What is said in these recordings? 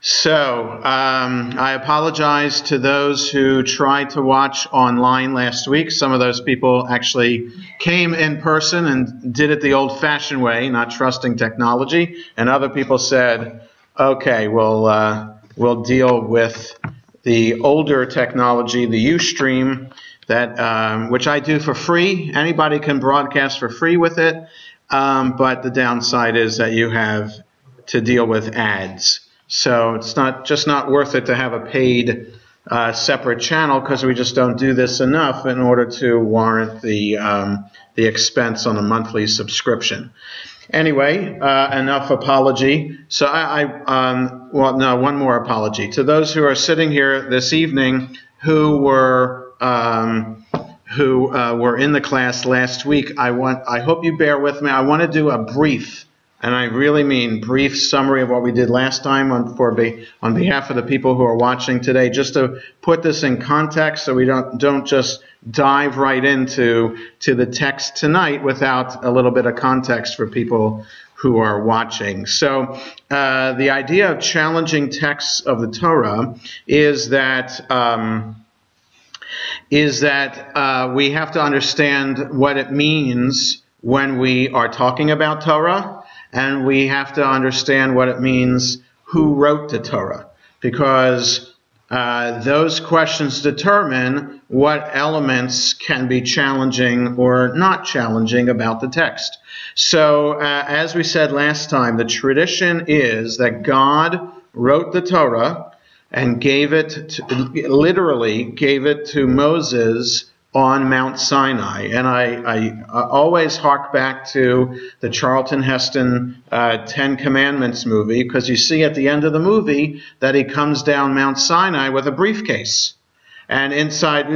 So, I apologize to those who tried to watch online last week. Some of those people actually came in person and did it the old-fashioned way, not trusting technology. And other people said, okay, we'll deal with the older technology, the Ustream, that which I do for free. Anybody can broadcast for free with it, but the downside is that you have to deal with ads. So it's not worth it to have a paid separate channel, because we just don't do this enough in order to warrant the expense on a monthly subscription. Anyway, enough apology. So one more apology to those who are sitting here this evening who were in the class last week. I hope you bear with me. I want to do a brief, and I really mean brief, summary of what we did last time on behalf of the people who are watching today, just to put this in context so we don't just dive right into the text tonight without a little bit of context for people who are watching. So the idea of challenging texts of the Torah is that we have to understand what it means when we are talking about Torah, and we have to understand what it means who wrote the Torah, because those questions determine what elements can be challenging or not challenging about the text. So as we said last time, the tradition is that God wrote the Torah and literally gave it to Moses on Mount Sinai. And I always hark back to the Charlton Heston 10 Commandments movie, because you see at the end of the movie that he comes down Mount Sinai with a briefcase. And inside,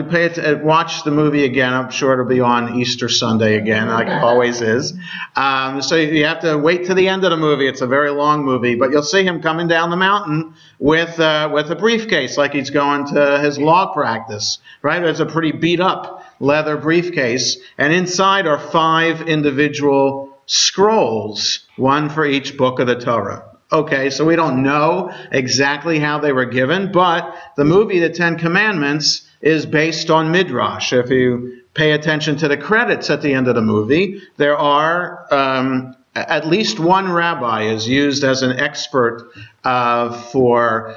watch the movie again. I'm sure it'll be on Easter Sunday again, like it always is. So you have to wait to the end of the movie. It's a very long movie, but you'll see him coming down the mountain with a briefcase, like he's going to his law practice, right? It's a pretty beat up leather briefcase, and inside are 5 individual scrolls, one for each book of the Torah. Okay, so we don't know exactly how they were given, but the movie, The 10 Commandments, is based on Midrash. If you pay attention to the credits at the end of the movie, there are at least one rabbi is used as an expert for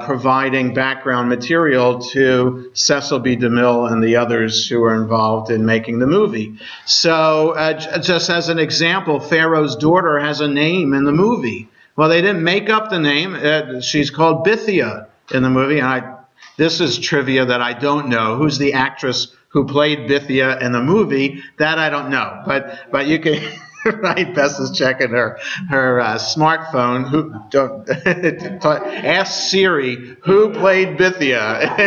providing background material to Cecil B. DeMille and the others who were involved in making the movie. So just as an example, Pharaoh's daughter has a name in the movie. Well, they didn't make up the name. She's called Bithia in the movie. And this is trivia that I don't know. Who's the actress who played Bithia in the movie? That I don't know. But you can, right? Bess is checking her smartphone. Ask Siri who played Bithia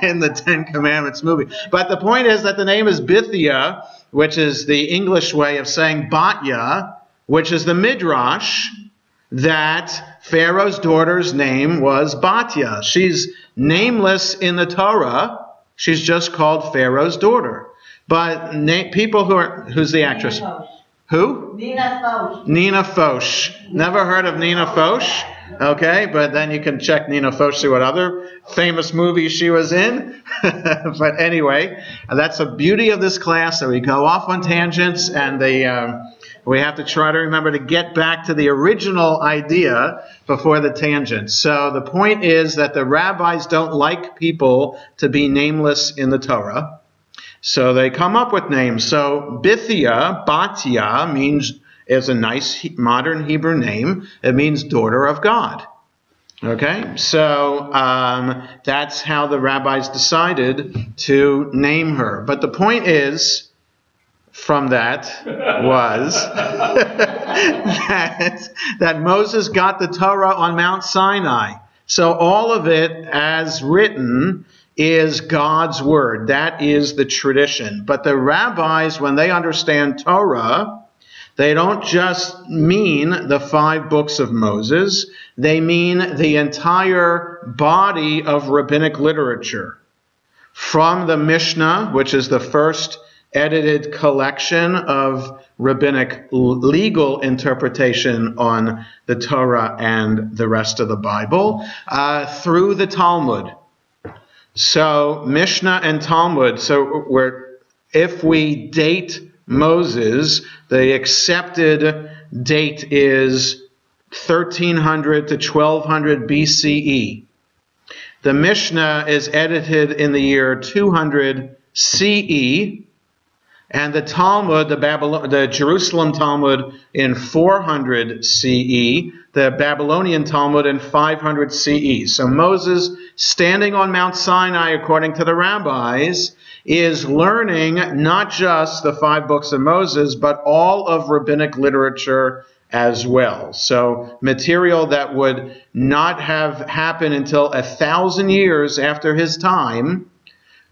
in the 10 Commandments movie. But the point is that the name is Bithia, which is the English way of saying Batya, which is the Midrash, that Pharaoh's daughter's name was Batya. She's nameless in the Torah. She's just called Pharaoh's daughter. But people who's the actress? Who? Nina Foch. Nina Foch. Never heard of Nina Foch? Okay, but then you can check Nina Foch, see what other famous movies she was in. But anyway, that's the beauty of this class, that we go off on tangents, and we have to try to remember to get back to the original idea before the tangent. So the point is that the rabbis don't like people to be nameless in the Torah. So they come up with names. So Bithia, Batya, is a nice modern Hebrew name. It means daughter of God. Okay, so that's how the rabbis decided to name her. But the point is, from that was that Moses got the Torah on Mount Sinai. So all of it as written is God's word. That is the tradition. But the rabbis, when they understand Torah, they don't just mean the 5 books of Moses. They mean the entire body of rabbinic literature. From the Mishnah, which is the first edited collection of rabbinic legal interpretation on the Torah and the rest of the Bible through the Talmud. So Mishnah and Talmud, if we date Moses, the accepted date is 1300 to 1200 BCE. The Mishnah is edited in the year 200 CE, and the Talmud, the Jerusalem Talmud, in 400 CE, the Babylonian Talmud in 500 CE. So Moses, standing on Mount Sinai, according to the rabbis, is learning not just the 5 books of Moses, but all of rabbinic literature as well. So material that would not have happened until 1,000 years after his time,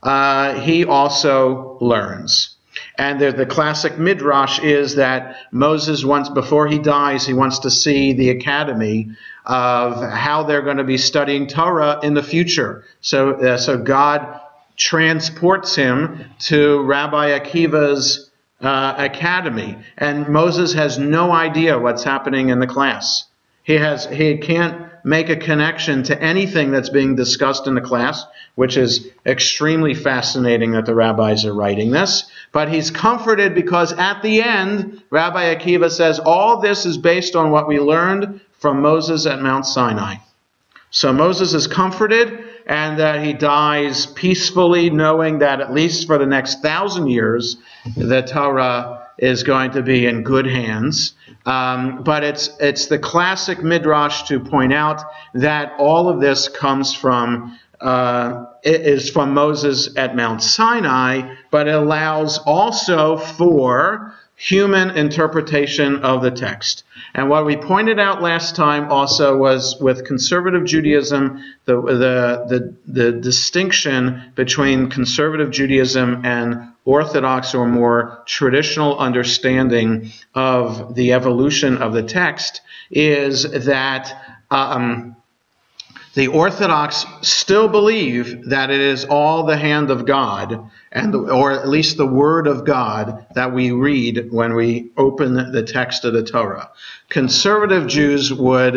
he also learns. And the classic midrash is that Moses, once before he dies, he wants to see the academy of how they're going to be studying Torah in the future. So God transports him to Rabbi Akiva's academy, and Moses has no idea what's happening in the class. He can't make a connection to anything that's being discussed in the class, which is extremely fascinating that the rabbis are writing this. But he's comforted because at the end, Rabbi Akiva says, all this is based on what we learned from Moses at Mount Sinai. So Moses is comforted, and that he dies peacefully, knowing that at least for the next 1,000 years, the Torah is going to be in good hands. But it's the classic midrash to point out that all of this comes from is from Moses at Mount Sinai, but it allows also for human interpretation of the text. And what we pointed out last time also was with conservative Judaism, the distinction between conservative Judaism and Orthodox or more traditional understanding of the evolution of the text is that the Orthodox still believe that it is all the hand of God, or at least the Word of God, that we read when we open the text of the Torah. Conservative Jews would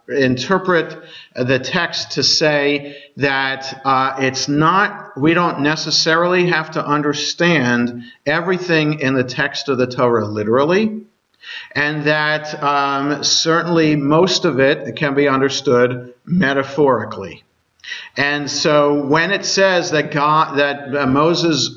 interpret the text to say that we don't necessarily have to understand everything in the text of the Torah literally, and that certainly most of it can be understood metaphorically. And so when it says that Moses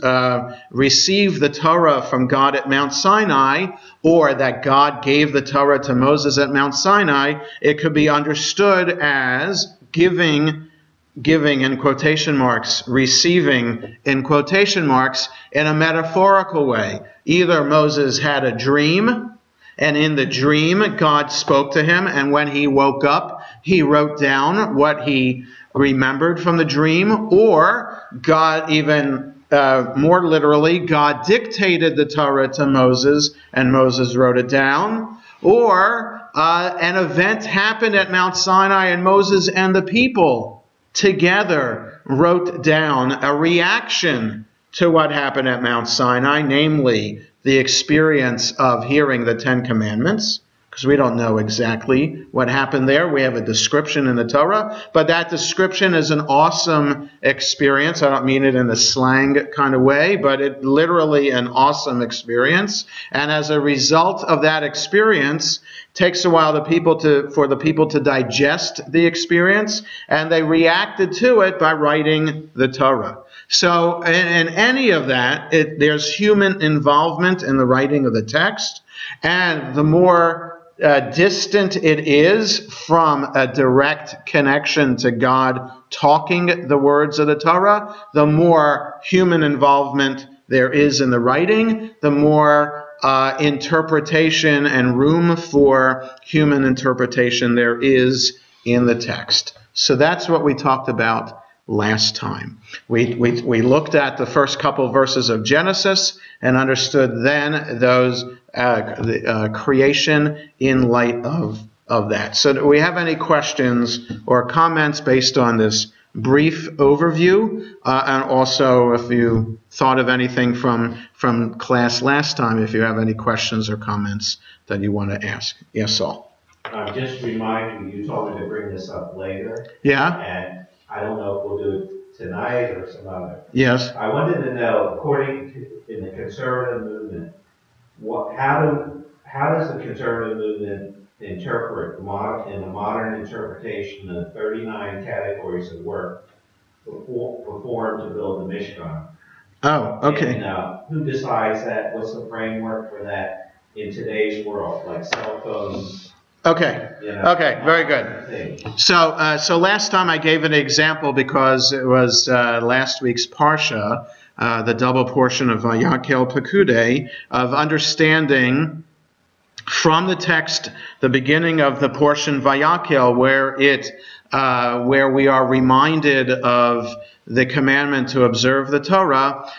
received the Torah from God at Mount Sinai, or that God gave the Torah to Moses at Mount Sinai, it could be understood as giving in quotation marks, receiving in quotation marks, in a metaphorical way. Either Moses had a dream, and in the dream, God spoke to him, and when he woke up, he wrote down what he remembered from the dream, or God, even more literally, God dictated the Torah to Moses, and Moses wrote it down, or an event happened at Mount Sinai, and Moses and the people together wrote down a reaction to what happened at Mount Sinai, namely the experience of hearing the 10 Commandments, because we don't know exactly what happened there. We have a description in the Torah, but that description is an awesome experience. I don't mean it in a slang kind of way, but it literally an awesome experience. And as a result of that experience, it takes a while for the people to digest the experience, and they reacted to it by writing the Torah. So in any of that, there's human involvement in the writing of the text, and the more distant it is from a direct connection to God talking the words of the Torah, the more human involvement there is in the writing, the more interpretation and room for human interpretation there is in the text. So that's what we talked about last time. We looked at the first couple verses of Genesis and understood then those creation in light of that. So do we have any questions or comments based on this brief overview, and also if you thought of anything from class last time, if you have any questions or comments that you want to ask. Yes, Saul. Just remind you told me to bring this up later. Yeah? And I don't know if we'll do it tonight or some other. Yes. I wanted to know, according to in the conservative movement, how does the conservative movement interpret in the modern interpretation of the 39 categories of work performed to build the Mishkan? Oh, okay. And who decides that? What's the framework for that in today's world, like cell phones? Okay. Okay. Very good. So last time I gave an example because it was last week's Parsha, the double portion of Vayakel Pekude, of understanding from the text, the beginning of the portion Vayakel, where we are reminded of the commandment to observe the Torah,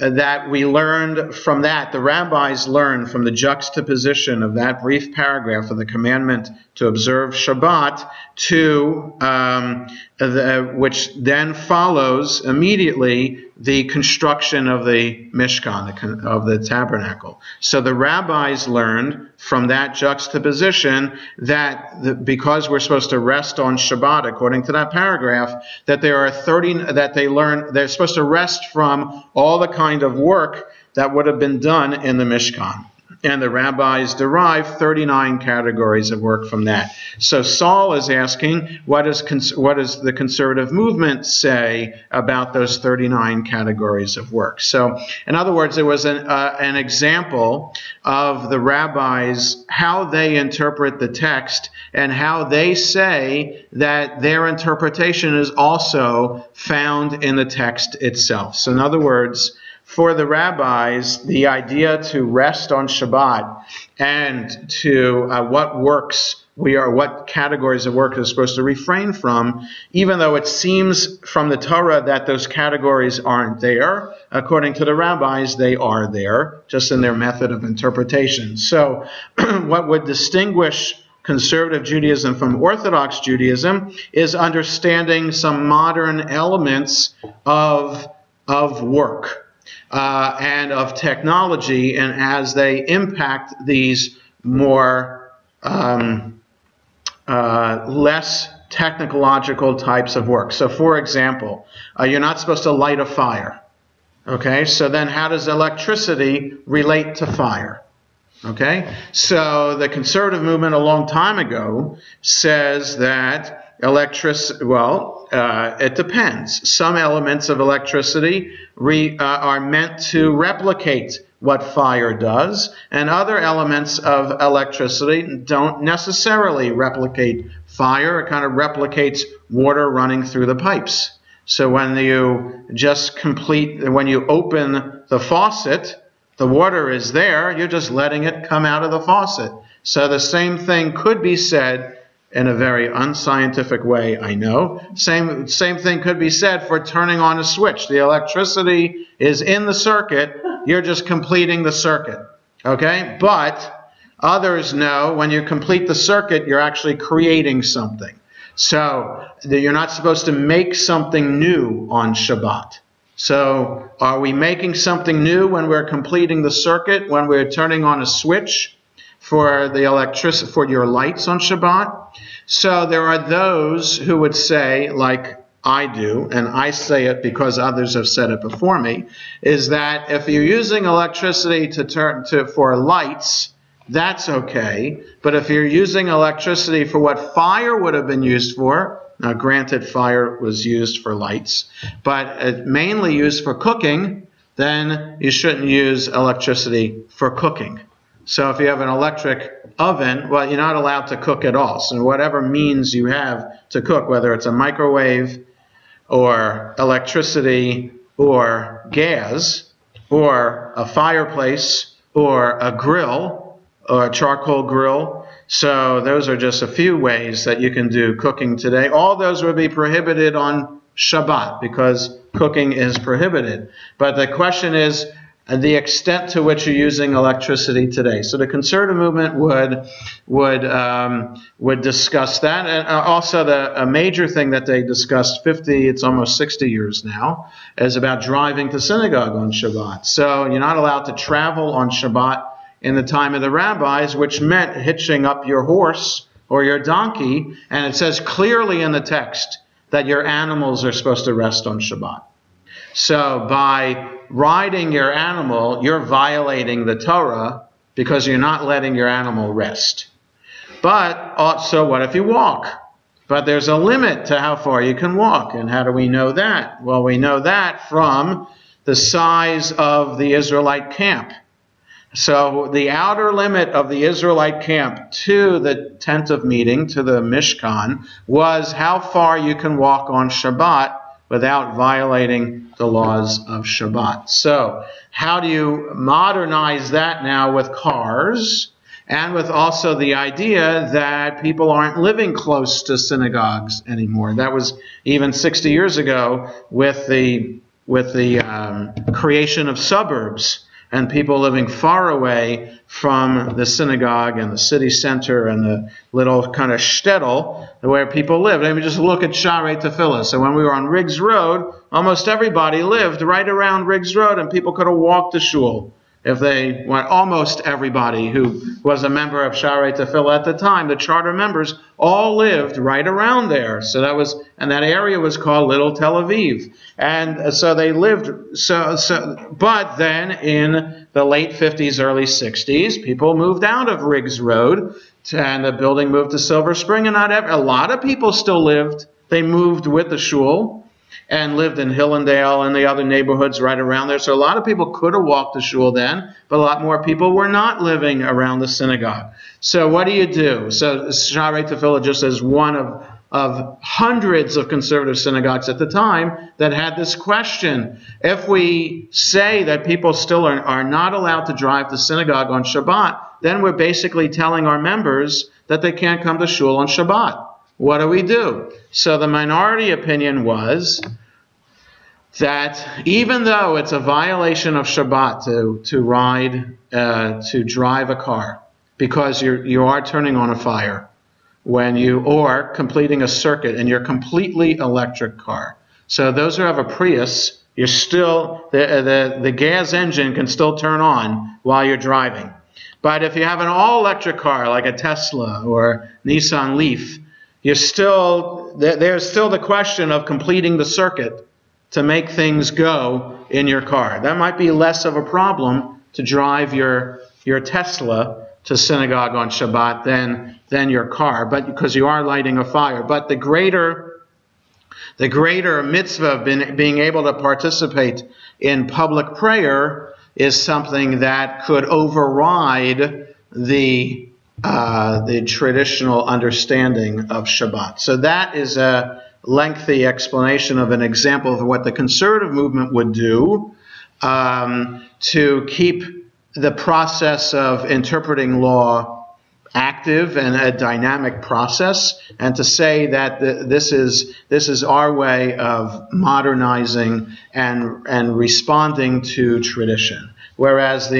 that we learned from that, the rabbis learned from the juxtaposition of that brief paragraph of the commandment to observe Shabbat to which then follows immediately the construction of the Mishkan, of the tabernacle. So the rabbis learned from that juxtaposition that because we're supposed to rest on Shabbat, according to that paragraph, that there are 30 that they're supposed to rest from all the kind of work that would have been done in the Mishkan. And the rabbis derive 39 categories of work from that. So Saul is asking, what does the conservative movement say about those 39 categories of work? So, in other words, it was an example of the rabbis, how they interpret the text and how they say that their interpretation is also found in the text itself. So, in other words, for the rabbis, the idea to rest on Shabbat and to what categories of work is supposed to refrain from, even though it seems from the Torah that those categories aren't there, according to the rabbis, they are there, just in their method of interpretation. So what would distinguish conservative Judaism from Orthodox Judaism is understanding some modern elements of work. And of technology, and as they impact these more less technological types of work. So, for example, you're not supposed to light a fire. Okay, so then how does electricity relate to fire? Okay, so the conservative movement a long time ago says that it depends. Some elements of electricity are meant to replicate what fire does, and other elements of electricity don't necessarily replicate fire. It kind of replicates water running through the pipes. So when you open the faucet, the water is there, you're just letting it come out of the faucet. So the same thing could be said in a very unscientific way, I know. Same thing could be said for turning on a switch. The electricity is in the circuit, you're just completing the circuit. Okay? But others know when you complete the circuit, you're actually creating something. So you're not supposed to make something new on Shabbat. So are we making something new when we're completing the circuit, when we're turning on a switch for the electricity, for your lights on Shabbat? So there are those who would say, like I do, and I say it because others have said it before me, is that if you're using electricity for lights, that's okay. But if you're using electricity for what fire would have been used for, now granted fire was used for lights, but mainly used for cooking, then you shouldn't use electricity for cooking. So if you have an electric oven, well, you're not allowed to cook at all. So whatever means you have to cook, whether it's a microwave or electricity or gas or a fireplace or a grill or a charcoal grill. So those are just a few ways that you can do cooking today. All those would be prohibited on Shabbat because cooking is prohibited. But the question is, the extent to which you're using electricity today. So the conservative movement would discuss that, and also a major thing that they discussed it's almost 60 years now, is about driving to synagogue on Shabbat. So you're not allowed to travel on Shabbat in the time of the rabbis, which meant hitching up your horse or your donkey, and it says clearly in the text that your animals are supposed to rest on Shabbat. So by riding your animal, you're violating the Torah because you're not letting your animal rest. But so what if you walk? But there's a limit to how far you can walk. And how do we know that? Well, we know that from the size of the Israelite camp. So the outer limit of the Israelite camp to the tent of meeting, to the Mishkan, was how far you can walk on Shabbat without violating the laws of Shabbat. So how do you modernize that now with cars, and with also the idea that people aren't living close to synagogues anymore? That was even 60 years ago with the creation of suburbs and people living far away from the synagogue and the city center and the little kind of shtetl where people live. I mean, just look at Sharei Tefillah. So when we were on Riggs Road, almost everybody lived right around Riggs Road, and people could have walked to shul if they went. Almost everybody who was a member of Sharei Tefillah at the time, the charter members, all lived right around there. So and that area was called Little Tel Aviv. And so they lived, but then in the late 50s, early 60s, people moved out of Riggs Road, and the building moved to Silver Spring, and a lot of people still lived. They moved with the shul and lived in Hillendale and the other neighborhoods right around there. So a lot of people could have walked to shul then, but a lot more people were not living around the synagogue. So what do you do? So Sharei Tefillah just as one of hundreds of conservative synagogues at the time that had this question. If we say that people still are not allowed to drive to synagogue on Shabbat, then we're basically telling our members that they can't come to shul on Shabbat. What do we do? So the minority opinion was that even though it's a violation of Shabbat to drive a car, because you are turning on a fire, or completing a circuit in your completely electric car. So those who have a Prius, you're still, the gas engine can still turn on while you're driving. But if you have an all-electric car like a Tesla or Nissan Leaf, there's still the question of completing the circuit to make things go in your car. That might be less of a problem to drive your Tesla to synagogue on Shabbat than your car, but because you are lighting a fire. But the greater mitzvah of being able to participate in public prayer is something that could override the traditional understanding of Shabbat. So that is a lengthy explanation of an example of what the conservative movement would do to keep the process of interpreting law active and a dynamic process, and to say that this is our way of modernizing and responding to tradition. Whereas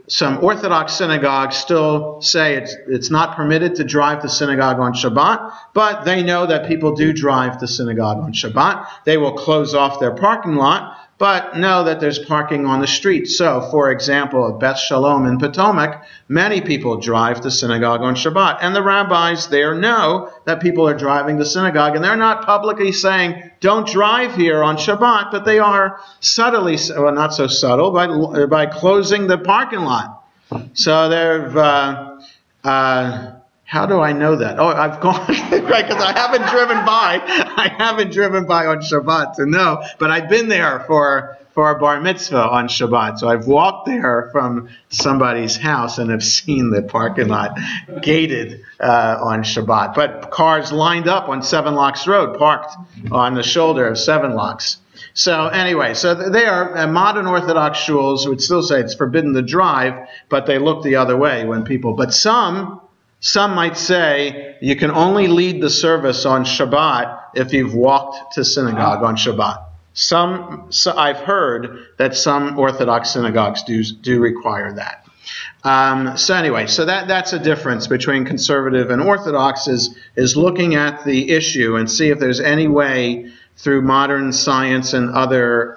some Orthodox synagogues still say it's not permitted to drive to synagogue on Shabbat, but they know that people do drive to synagogue on Shabbat. They will close off their parking lot, but know that there's parking on the street. So, for example, at Beth Shalom in Potomac, many people drive to synagogue on Shabbat. And the rabbis there know that people are driving to synagogue, and they're not publicly saying, don't drive here on Shabbat, but they are subtly, well, not so subtle, by closing the parking lot. So how do I know that? Oh, I've gone, right, because I haven't driven by on Shabbat to know, but I've been there for a bar mitzvah on Shabbat. So I've walked there from somebody's house and have seen the parking lot gated on Shabbat. But cars lined up on Seven Locks Road, parked on the shoulder of Seven Locks. So anyway, so they are modern Orthodox shuls would still say it's forbidden to drive, but they look the other way when people, but some might say you can only lead the service on Shabbat if you've walked to synagogue on Shabbat. So I've heard that some Orthodox synagogues do require that. So anyway, so that's a difference between conservative and Orthodox is looking at the issue and see if there's any way through modern science and other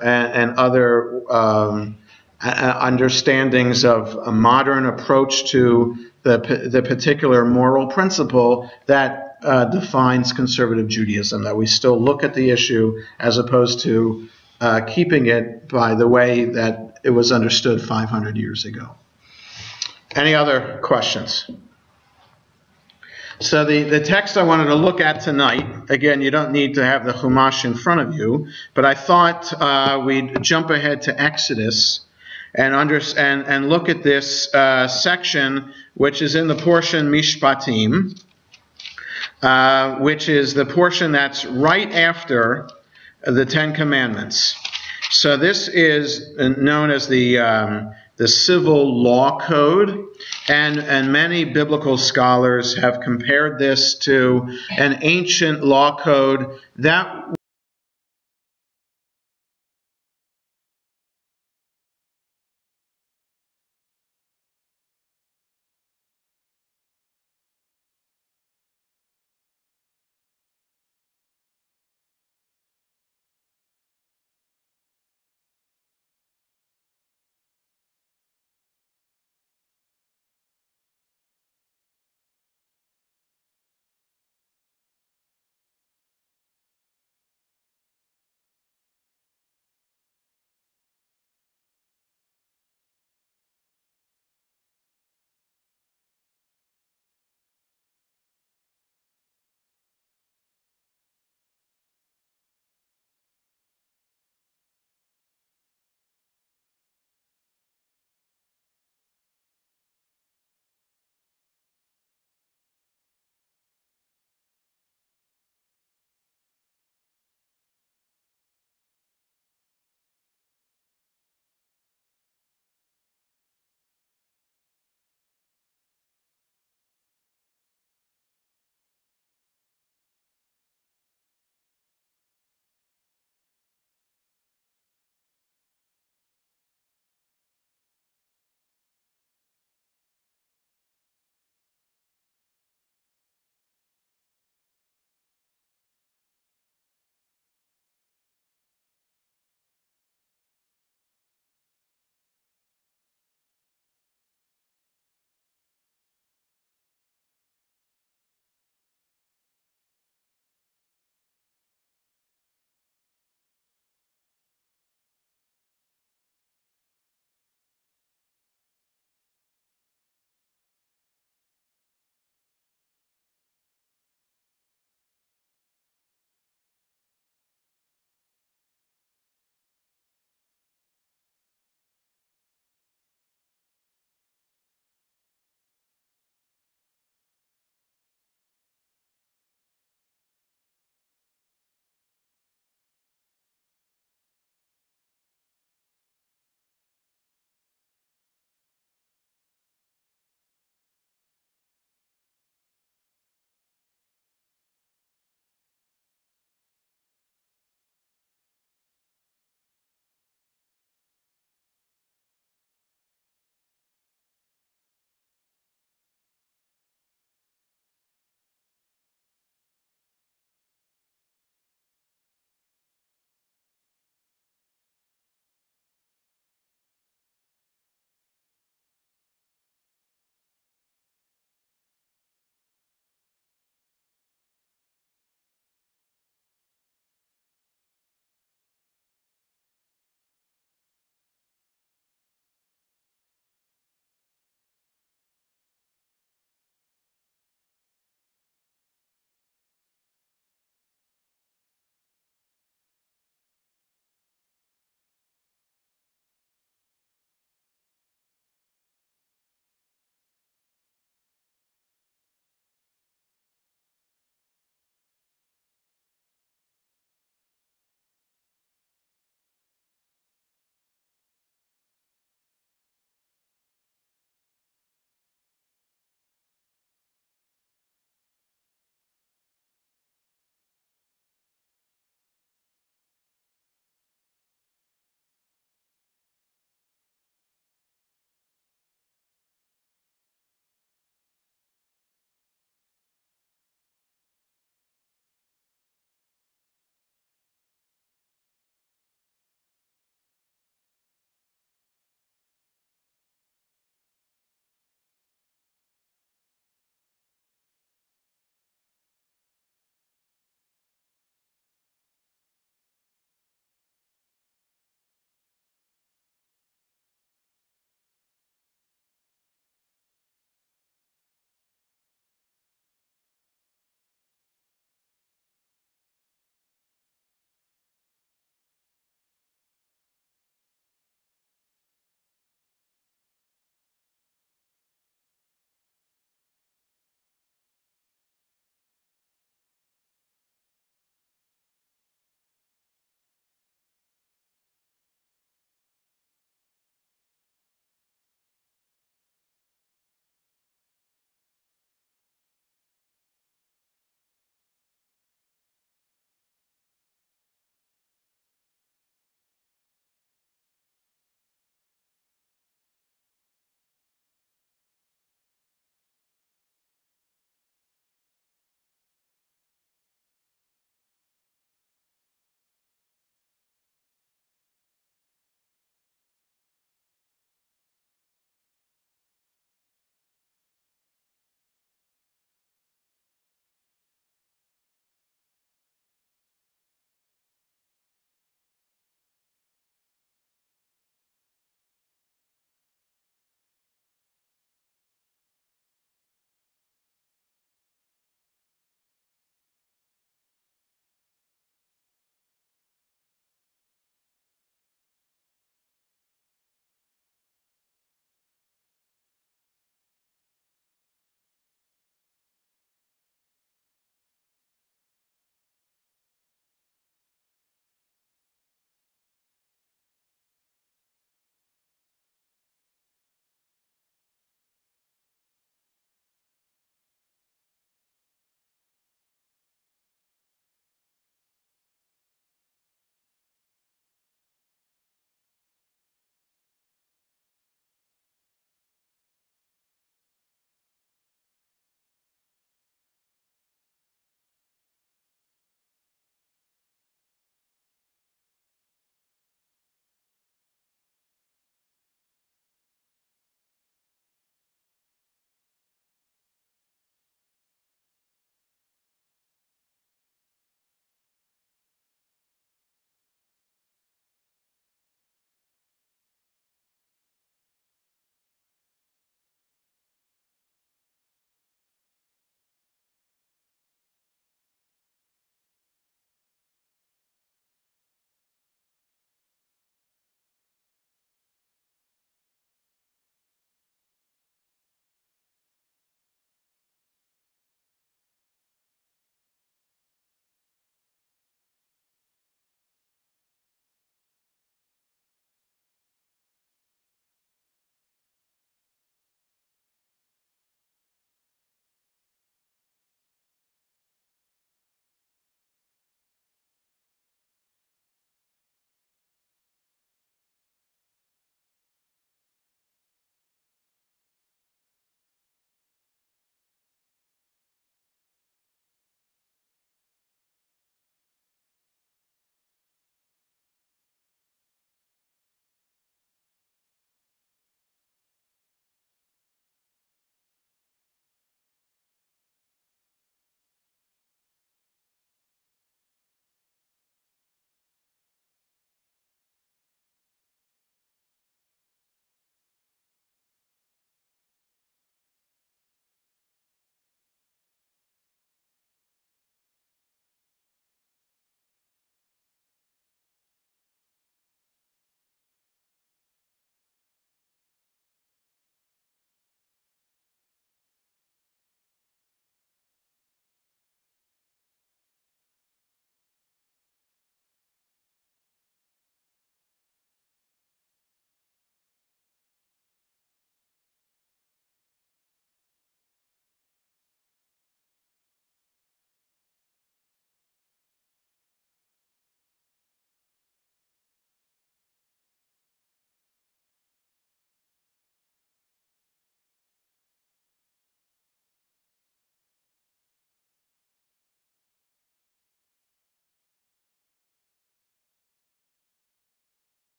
understandings of a modern approach to the particular moral principle that defines conservative Judaism, that we still look at the issue as opposed to keeping it by the way that it was understood 500 years ago. Any other questions? So the text I wanted to look at tonight, again, you don't need to have the Chumash in front of you, but I thought we'd jump ahead to Exodus and look at this section, which is in the portion Mishpatim, which is the portion that's right after the Ten Commandments. So this is known as the civil law code, and many biblical scholars have compared this to an ancient law code that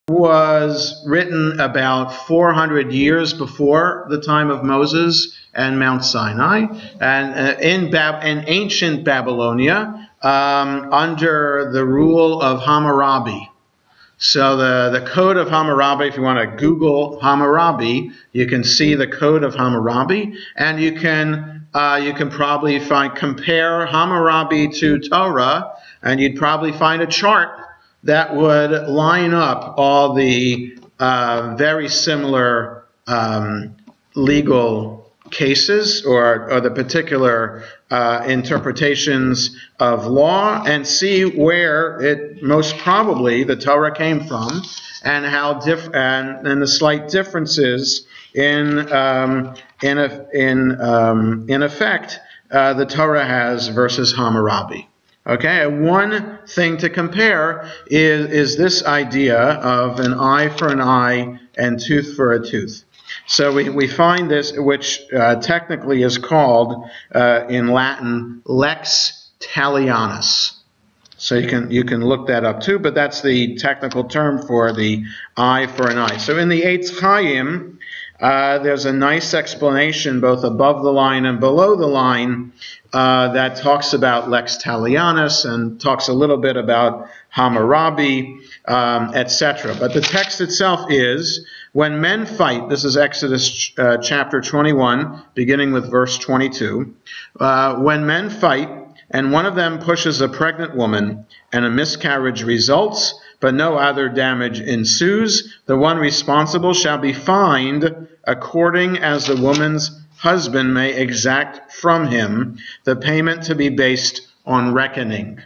was written about 400 years before the time of Moses and Mount Sinai, and in ancient Babylonia, under the rule of Hammurabi. So the Code of Hammurabi, if you want to Google Hammurabi, you can see the Code of Hammurabi, and you can probably compare Hammurabi to Torah, and you'd probably find a chart that would line up all the very similar legal cases or the particular interpretations of law, and see where it most probably the Torah came from, and how and the slight differences in effect the Torah has versus Hammurabi. Okay, and one thing to compare is this idea of an eye for an eye and tooth for a tooth. So we find this, which technically is called in Latin lex talionis. So you can look that up too, but that's the technical term for the eye for an eye. So in the Eitz Chaim, there's a nice explanation both above the line and below the line that talks about lex talionis and talks a little bit about Hammurabi, etc. But the text itself is, when men fight, this is Exodus chapter 21, beginning with verse 22, when men fight and one of them pushes a pregnant woman and a miscarriage results, but no other damage ensues, the one responsible shall be fined according as the woman's husband may exact from him, the payment to be based on reckoning.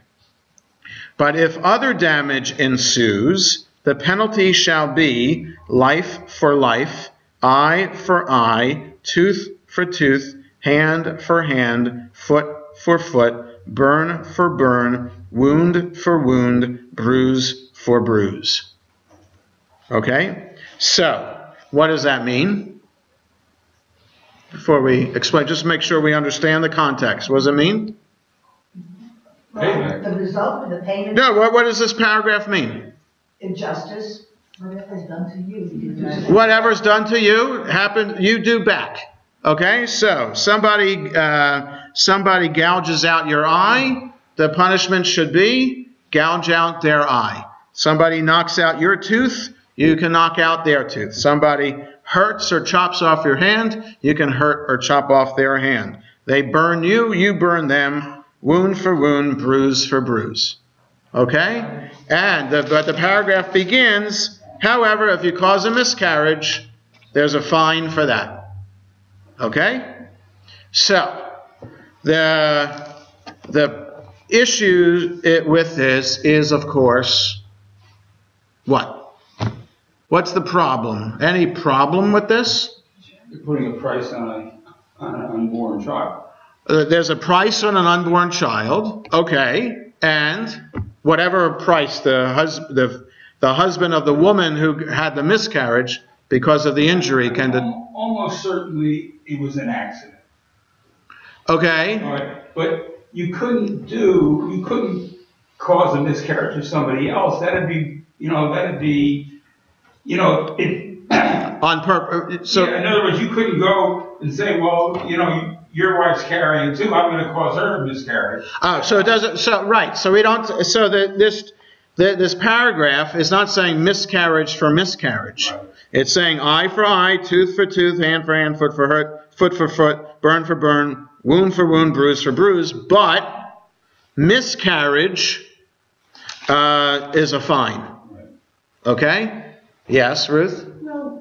But if other damage ensues, the penalty shall be life for life, eye for eye, tooth for tooth, hand for hand, foot for foot, burn for burn, wound for wound, bruise for bruise. Okay? So, what does that mean? Before we explain, just make sure we understand the context. What does it mean? Well, the result of the payment. No, what does this paragraph mean? Injustice. Whatever's done to you, you do back. Whatever's done to you, you do back. Okay? So, somebody gouges out your eye, the punishment should be gouge out their eye. Somebody knocks out your tooth, you can knock out their tooth. Somebody hurts or chops off your hand, you can hurt or chop off their hand. They burn you, you burn them, wound for wound, bruise for bruise. Okay? But the paragraph begins, however, if you cause a miscarriage, there's a fine for that. Okay? So, the issue with this is, of course, what? What's the problem? Any problem with this? You're putting a price on an unborn child. There's a price on an unborn child, okay, and whatever price the husband of the woman who had the miscarriage because of the injury can... Almost certainly it was an accident. Okay. All right, but you couldn't cause a miscarriage to somebody else. That'd be on purpose. So, yeah, in other words, you couldn't go and say, well, your wife's carrying too, I'm going to cause her a miscarriage. Oh, so it doesn't. So right. So we don't. So this paragraph is not saying miscarriage for miscarriage. Right. It's saying eye for eye, tooth for tooth, hand for hand, foot for foot, burn for burn, wound for wound, bruise for bruise. But miscarriage is a fine. Right. Okay? Yes, Ruth? No,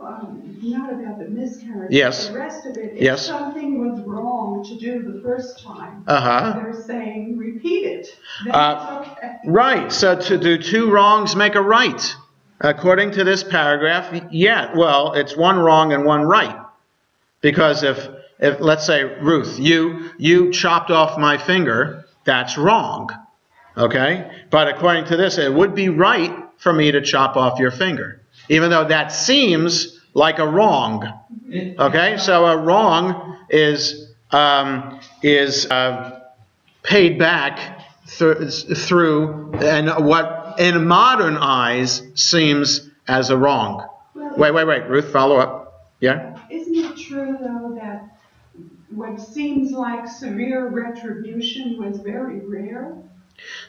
not about the miscarriage. Yes. The rest of it, if Yes. something was wrong to do the first time, Uh-huh. they're saying repeat it. Then it's okay. Right. So to do two wrongs make a right. According to this paragraph, yeah, well, it's one wrong and one right. Because if let's say, Ruth, you chopped off my finger, that's wrong. Okay? But according to this, it would be right for me to chop off your finger. Even though that seems like a wrong. Okay? So a wrong is paid back through and what in modern eyes seems as a wrong. Well, Wait, Ruth, follow up. Yeah? isn't it true, though, that what seems like severe retribution was very rare?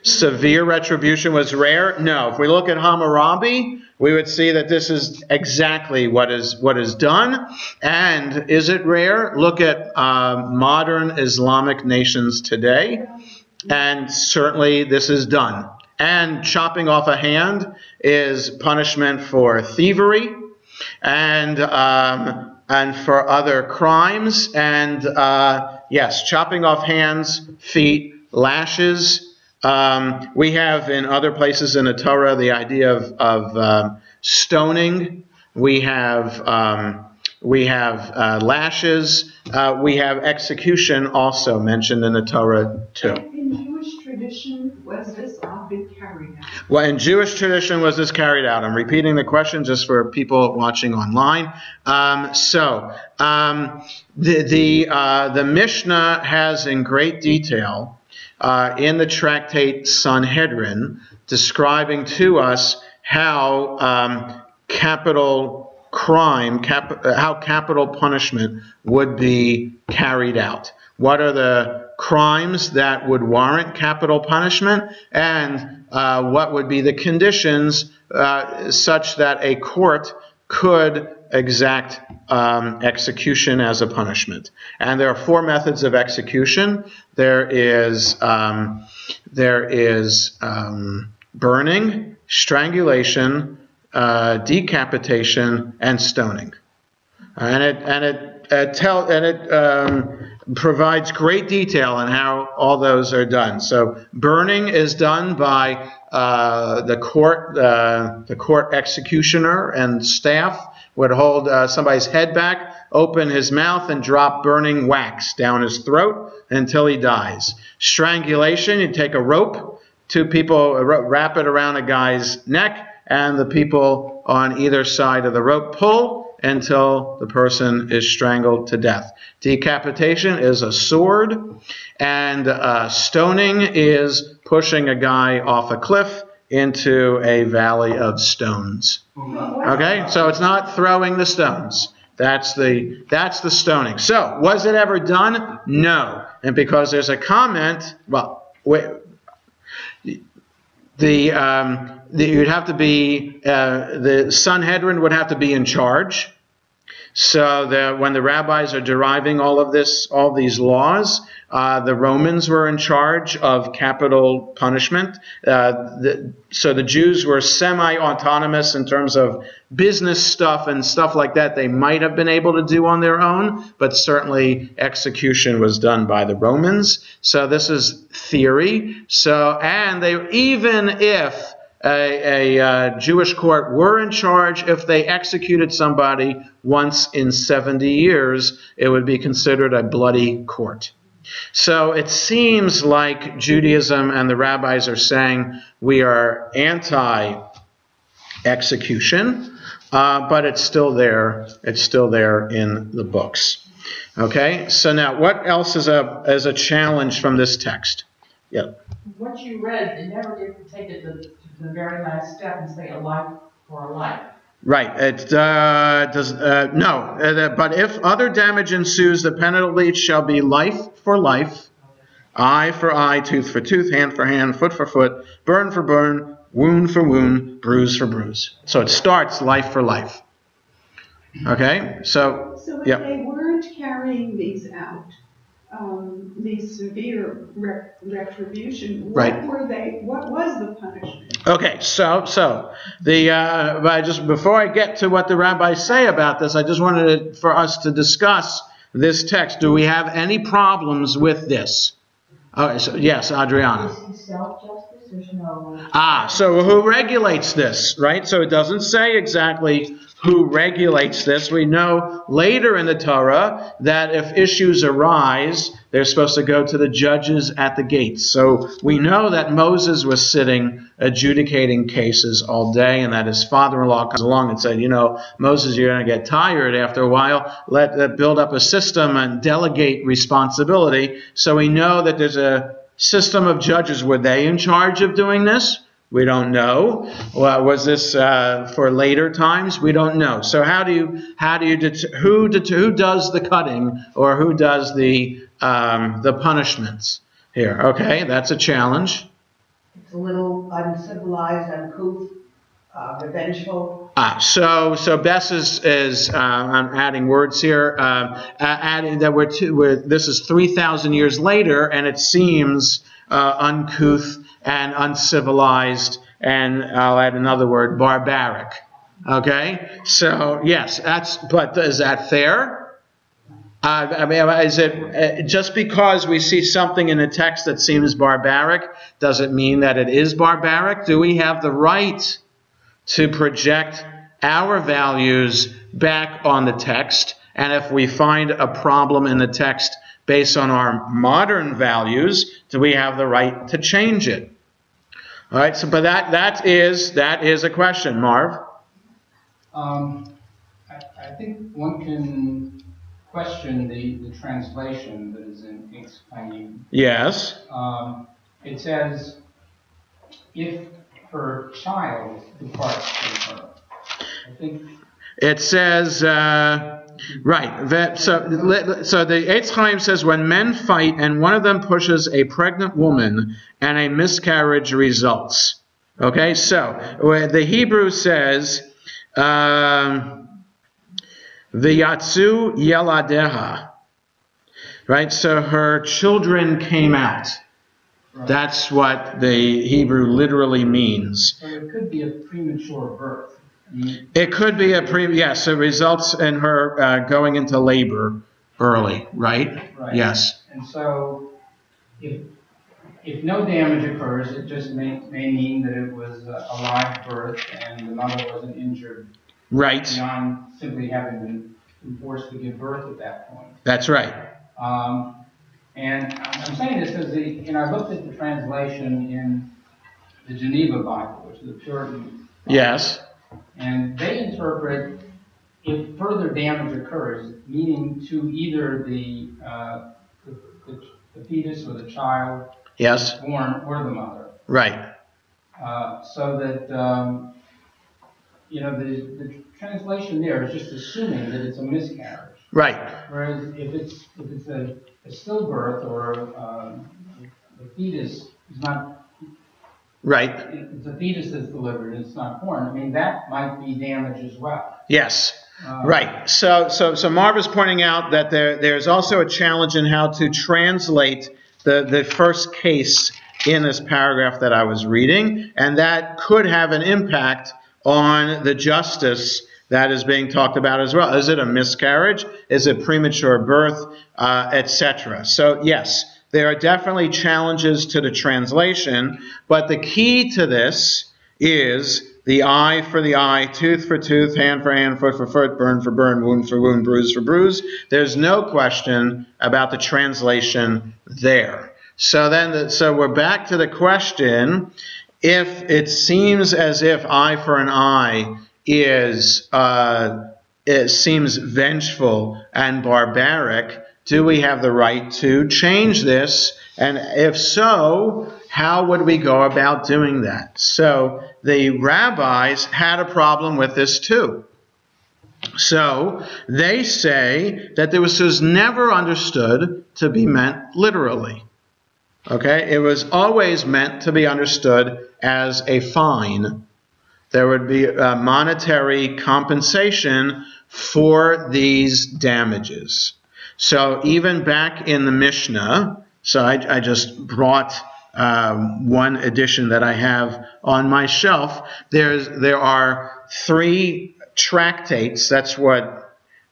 Severe retribution was rare? No. If we look at Hammurabi, we would see that this is exactly what is done. And is it rare? Look at modern Islamic nations today, and certainly this is done. And chopping off a hand is punishment for thievery and for other crimes. And yes, chopping off hands, feet, lashes. We have in other places in the Torah the idea of stoning. We have lashes. We have execution also mentioned in the Torah too. In Jewish tradition, was this often carried out? Well, in Jewish tradition was this carried out? I'm repeating the question just for people watching online. The Mishnah has in great detail in the tractate Sanhedrin describing to us how capital crime, how capital punishment would be carried out. What are the crimes that would warrant capital punishment, and what would be the conditions such that a court could exact execution as a punishment. And there are 4 methods of execution. There is burning, strangulation, decapitation, and stoning. And it provides great detail on how all those are done. So burning is done by the court executioner and staff would hold somebody's head back, open his mouth, and drop burning wax down his throat until he dies. Strangulation, you take a rope, 2 people wrap it around a guy's neck, and the people on either side of the rope pull until the person is strangled to death. Decapitation is a sword, and stoning is pushing a guy off a cliff into a valley of stones. Okay, so it's not throwing the stones. That's the stoning. So, was it ever done? No. And because there's a comment, well, you'd have to be, the Sanhedrin would have to be in charge. So that when the rabbis are deriving all these laws, the Romans were in charge of capital punishment. So the Jews were semi-autonomous in terms of business stuff and stuff like that they might have been able to do on their own, but certainly execution was done by the Romans. So this is theory. So, and even if a Jewish court were in charge, if they executed somebody once in 70 years, it would be considered a bloody court. So it seems like Judaism and the rabbis are saying we are anti-execution, but it's still there. It's still there in the books. Okay, so now what else is a challenge from this text? Yeah. What you read, they never get to take it to the very last step and say a life for a life. Right. It does no. But if other damage ensues, the penalty shall be life for life, eye for eye, tooth for tooth, hand for hand, foot for foot, burn for burn, wound for wound, bruise for bruise. So it starts life for life. Okay. So if yeah. they weren't carrying these out, these severe retribution, Right. What was the punishment? Okay, so before I get to what the rabbis say about this, I just wanted for us to discuss this text. Do we have any problems with this? Okay, so yes, Adriana. Is self-justice? There's no... So who regulates this, right? So it doesn't say exactly who regulates this. We know later in the Torah that if issues arise, they're supposed to go to the judges at the gates. So we know that Moses was sitting adjudicating cases all day, and that his father-in-law comes along and said, you know, Moses, you're going to get tired after a while. Let's build up a system and delegate responsibility. So we know that there's a system of judges. Were they in charge of doing this? We don't know. Well, was this for later times? We don't know. So who does the cutting, or who does the punishments here? Okay, that's a challenge. It's a little uncivilized, uncouth, revengeful. So Bess is I'm adding words here, adding that this is 3,000 years later, and it seems uncouth and uncivilized, and I'll add another word, barbaric. Okay, so yes, but is that fair? I mean, is it just because we see something in the text that seems barbaric, does it mean that it is barbaric? Do we have the right to project our values back on the text? And if we find a problem in the text based on our modern values, do we have the right to change it? All right, so but that is a question, Marv. I think one can question the translation that is in explaining. Yes. It says, if her child departs from her. I think it says, right, so the Eitz Chaim says, when men fight and one of them pushes a pregnant woman and a miscarriage results. Okay, so the Hebrew says, V'yatzu yeladeha. Right, so her children came out. right. That's what the Hebrew literally means. So it could be a premature birth. It could be yes, it results in her going into labor early, right? Right. Yes. And so if no damage occurs, it just may mean that it was a live birth and the mother wasn't injured. Right. Beyond simply having been forced to give birth at that point. That's right. And I'm saying this because I looked at the translation in the Geneva Bible, which is the Puritan Bible. Yes. And they interpret if further damage occurs, meaning to either the fetus or the child, yes, born, or the mother. Right. So that the translation there is just assuming that it's a miscarriage. Right. Whereas if it's a stillbirth or the fetus is not. Right. It's a fetus that's delivered and it's not born. I mean, that might be damage as well. Yes. Right. So Marv is pointing out that there's also a challenge in how to translate the first case in this paragraph that I was reading, and that could have an impact on the justice that is being talked about as well. Is it a miscarriage? Is it premature birth, etc.? So yes, there are definitely challenges to the translation, but the key to this is the eye for the eye, tooth for tooth, hand for hand, foot for foot, burn for burn, wound for wound, bruise for bruise. There's no question about the translation there. So we're back to the question, if it seems as if eye for an eye it seems vengeful and barbaric, do we have the right to change this? And if so, how would we go about doing that? So the rabbis had a problem with this too. So they say that this was never understood to be meant literally. Okay? It was always meant to be understood as a fine. There would be a monetary compensation for these damages. So even back in the Mishnah, so I just brought one edition that I have on my shelf. There are 3 tractates. That's what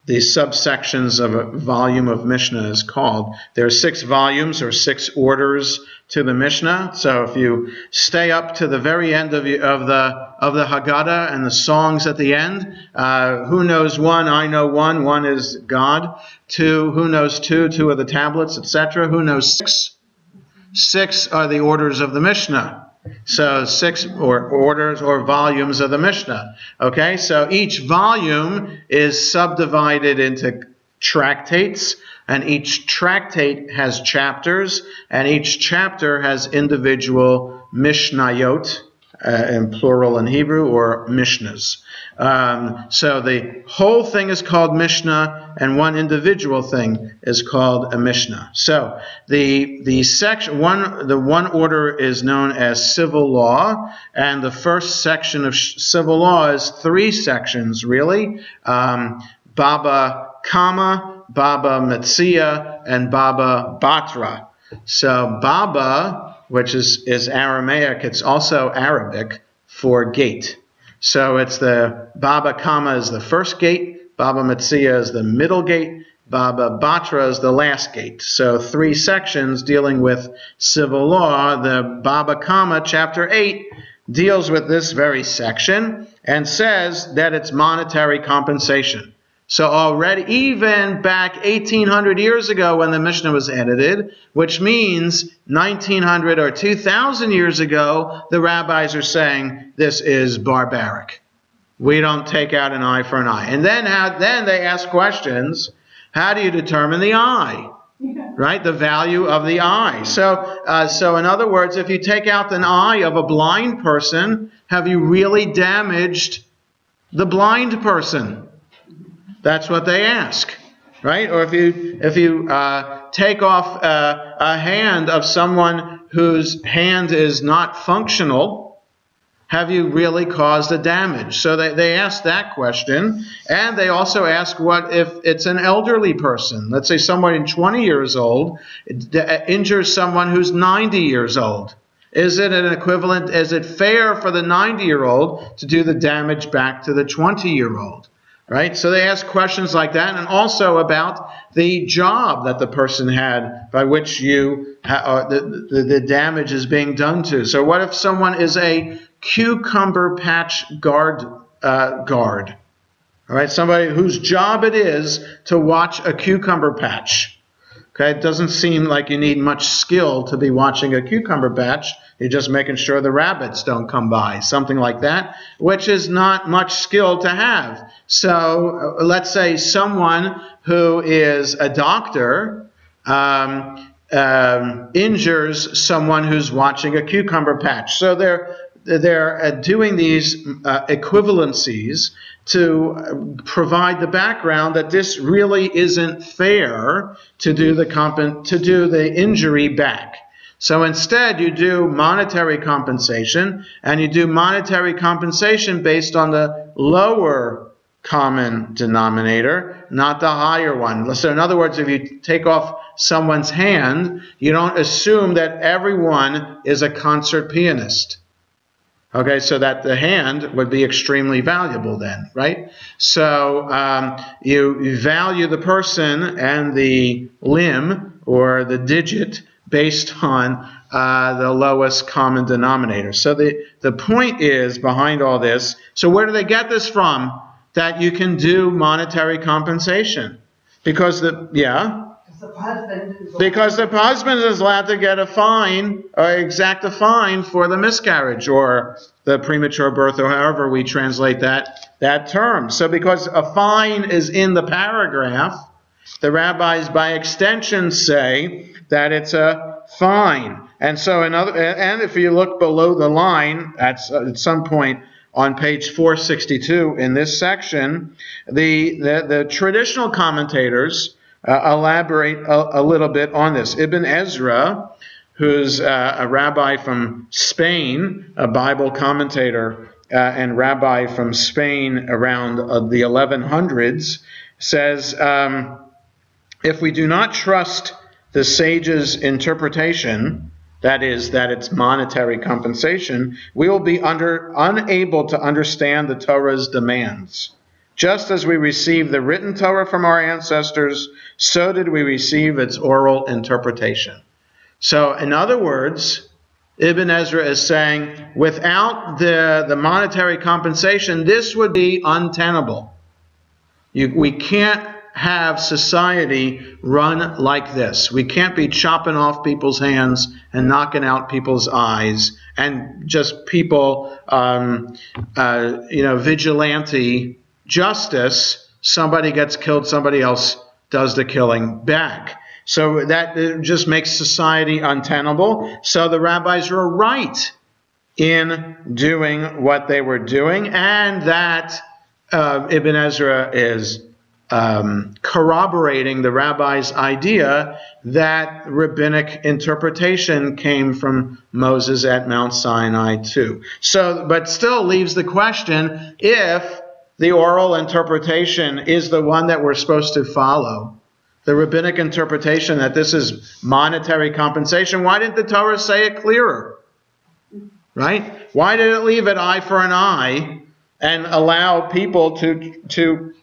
the subsections of a volume of Mishnah is called. There are 6 volumes or 6 orders to the Mishnah. So if you stay up to the very end of the Haggadah and the songs at the end, who knows 1? I know 1. 1 is God. 2, who knows 2? 2 are the tablets, etc. Who knows 6? 6 are the orders of the Mishnah. So 6 orders or volumes of the Mishnah. Okay, so each volume is subdivided into tractates, and each tractate has chapters, and each chapter has individual mishnayot, in plural in Hebrew, or Mishnahs. So the whole thing is called Mishnah, and one individual thing is called a Mishnah. So the one order is known as civil law, and the first section of civil law is 3 sections really: Baba Kama, Baba Metzia, and Baba Batra. So Baba, which is Aramaic, it's also Arabic for gate. So it's the Baba Kama is the first gate, Baba Metzia is the middle gate, Baba Batra is the last gate. So 3 sections dealing with civil law. The Baba Kama, chapter 8, deals with this very section and says that it's monetary compensation. So already, even back 1,800 years ago when the Mishnah was edited, which means 1,900 or 2,000 years ago, the rabbis are saying this is barbaric. We don't take out an eye for an eye. And then they ask questions. How do you determine the eye? Yeah. Right? The value of the eye. So in other words, if you take out an eye of a blind person, have you really damaged the blind person? That's what they ask, right? Or if you take off a hand of someone whose hand is not functional, have you really caused a damage? So they ask that question, and they also ask what if it's an elderly person. Let's say someone 20 years old injures someone who's 90 years old. Is it an equivalent? Is it fair for the 90-year-old to do the damage back to the 20-year-old? Right? So they ask questions like that, and also about the job that the person had by which the damage is being done to. So what if someone is a cucumber patch guard? All right, somebody whose job it is to watch a cucumber patch. Okay, it doesn't seem like you need much skill to be watching a cucumber patch. You're just making sure the rabbits don't come by, something like that, which is not much skill to have. So let's say someone who is a doctor injures someone who's watching a cucumber patch. So they're doing these equivalencies to provide the background that this really isn't fair to do the injury back. So instead, you do monetary compensation, and you do monetary compensation based on the lower common denominator, not the higher one. So in other words, if you take off someone's hand, you don't assume that everyone is a concert pianist. Okay, so that the hand would be extremely valuable then, right? So you value the person and the limb or the digit based on the lowest common denominator. So the point is behind all this, so where do they get this from? That you can do monetary compensation. Because the husband is allowed to get a fine, or exact a fine for the miscarriage or the premature birth, or however we translate that term. So because a fine is in the paragraph, the rabbis by extension say that it's a fine. And so and if you look below the line at some point on page 462 in this section, the traditional commentators elaborate a little bit on this. Ibn Ezra, who's a rabbi from Spain, a Bible commentator and rabbi from Spain around the 1100s, says, if we do not trust the sage's interpretation, that is, that it's monetary compensation, we will be unable to understand the Torah's demands. Just as we received the written Torah from our ancestors, so did we receive its oral interpretation. So, in other words, Ibn Ezra is saying, without the monetary compensation, this would be untenable. We can't have society run like this. We can't be chopping off people's hands and knocking out people's eyes and just people, vigilante justice. Somebody gets killed, somebody else does the killing back. So that just makes society untenable. So the rabbis were right in doing what they were doing, and that Ibn Ezra is corroborating the rabbi's idea that rabbinic interpretation came from Moses at Mount Sinai too. So, but still leaves the question, if the oral interpretation is the one that we're supposed to follow, the rabbinic interpretation that this is monetary compensation, why didn't the Torah say it clearer? Right? Why did it leave it eye for an eye and allow people to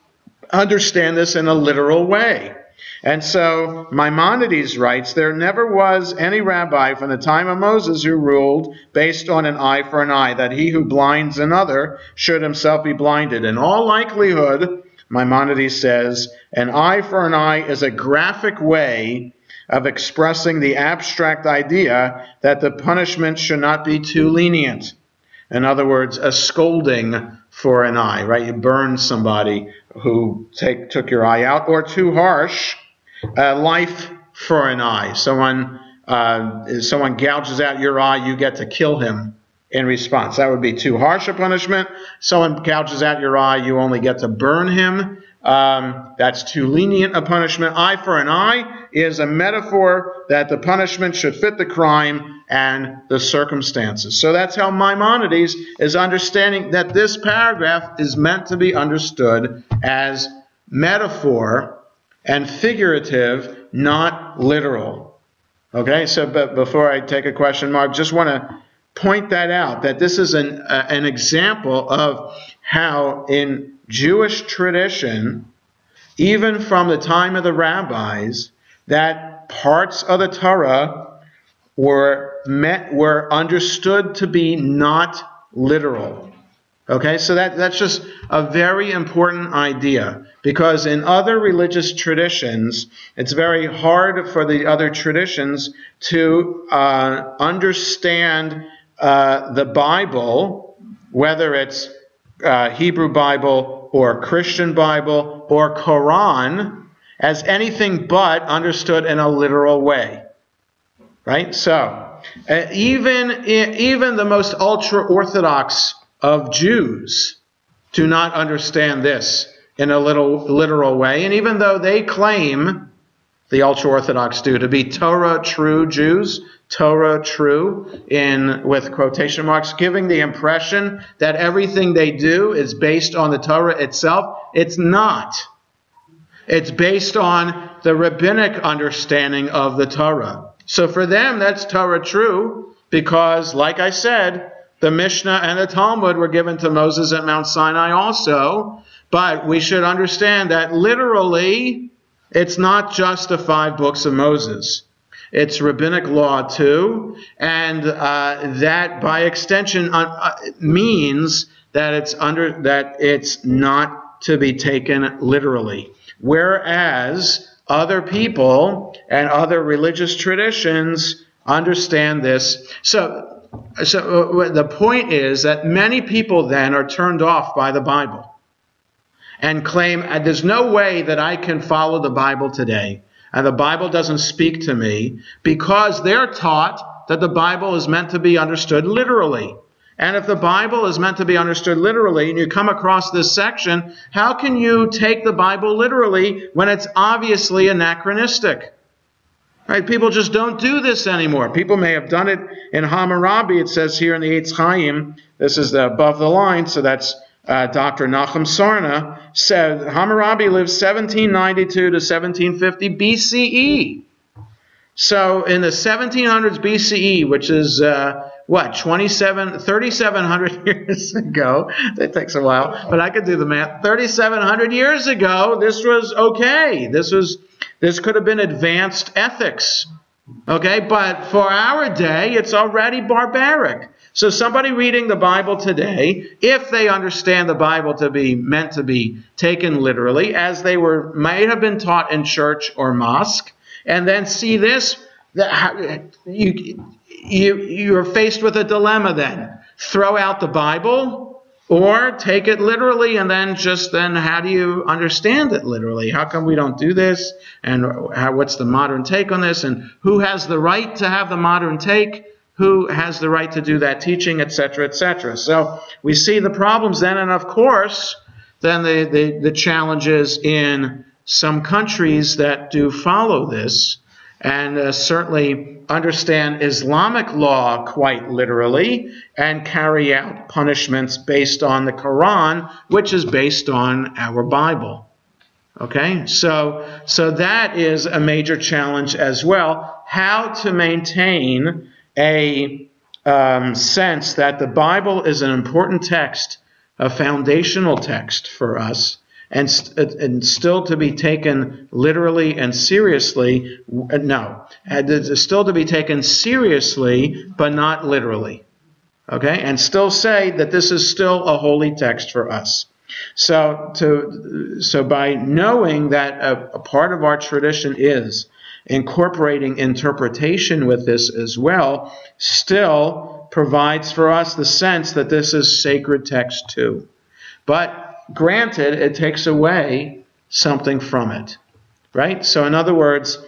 understand this in a literal way? And so Maimonides writes, there never was any rabbi from the time of Moses who ruled based on an eye for an eye, that he who blinds another should himself be blinded. In all likelihood, Maimonides says, an eye for an eye is a graphic way of expressing the abstract idea that the punishment should not be too lenient. In other words, a scolding for an eye, right? You burn somebody who took your eye out, or too harsh, life for an eye. Someone gouges out your eye, you get to kill him in response. That would be too harsh a punishment. Someone gouges out your eye, you only get to burn him. That's too lenient a punishment. Eye for an eye is a metaphor that the punishment should fit the crime and the circumstances. So that's how Maimonides is understanding that this paragraph is meant to be understood as metaphor and figurative, not literal. Okay, so but before I take a question, Mark, just want to point that out, that this is an example of how in Jewish tradition, even from the time of the rabbis, that parts of the Torah were understood to be not literal. Okay, so that's just a very important idea, because in other religious traditions, it's very hard for the other traditions to understand the Bible, whether it's Hebrew Bible or Christian Bible or Quran, as anything but understood in a literal way. Right? So, even the most ultra-Orthodox of Jews do not understand this in a literal way. And even though they claim, the ultra-Orthodox do, to be Torah true Jews, Torah true with quotation marks, giving the impression that everything they do is based on the Torah itself, it's not. It's based on the rabbinic understanding of the Torah. So for them, that's Torah true, because, like I said, the Mishnah and the Talmud were given to Moses at Mount Sinai also. But we should understand that literally, it's not just the 5 books of Moses. It's rabbinic law too, and that by extension means that it's not to be taken literally. Whereas other people and other religious traditions understand this. So the point is that many people then are turned off by the Bible and claim, there's no way that I can follow the Bible today, and the Bible doesn't speak to me, because they're taught that the Bible is meant to be understood literally. And if the Bible is meant to be understood literally, and you come across this section, how can you take the Bible literally when it's obviously anachronistic? Right? People just don't do this anymore. People may have done it in Hammurabi. It says here in the Eitz Chaim, this is above the line, so that's Dr. Nachum Sarna, said Hammurabi lived 1792 to 1750 BCE. So in the 1700s BCE, which is, 3,700 years ago. It takes a while, but I could do the math. 3,700 years ago, this was okay. This could have been advanced ethics. Okay, but for our day, it's already barbaric. So somebody reading the Bible today, if they understand the Bible to be meant to be taken literally, as they might have been taught in church or mosque, and then see this, you're faced with a dilemma then. Throw out the Bible or take it literally, and then how do you understand it literally? How come we don't do this? And what's the modern take on this? And who has the right to have the modern take? who has the right to do that teaching, etc., etc. So we see the problems then, and of course, then the challenges in some countries that do follow this, and certainly understand Islamic law quite literally, and carry out punishments based on the Quran, which is based on our Bible. Okay, so that is a major challenge as well, how to maintain a sense that the Bible is an important text, a foundational text for us, and still to be taken literally and seriously. No, still to be taken seriously, but not literally. Okay, and still say that this is still a holy text for us. So by knowing that a part of our tradition is incorporating interpretation with this as well, still provides for us the sense that this is sacred text too. But granted, it takes away something from it, right? So in other words,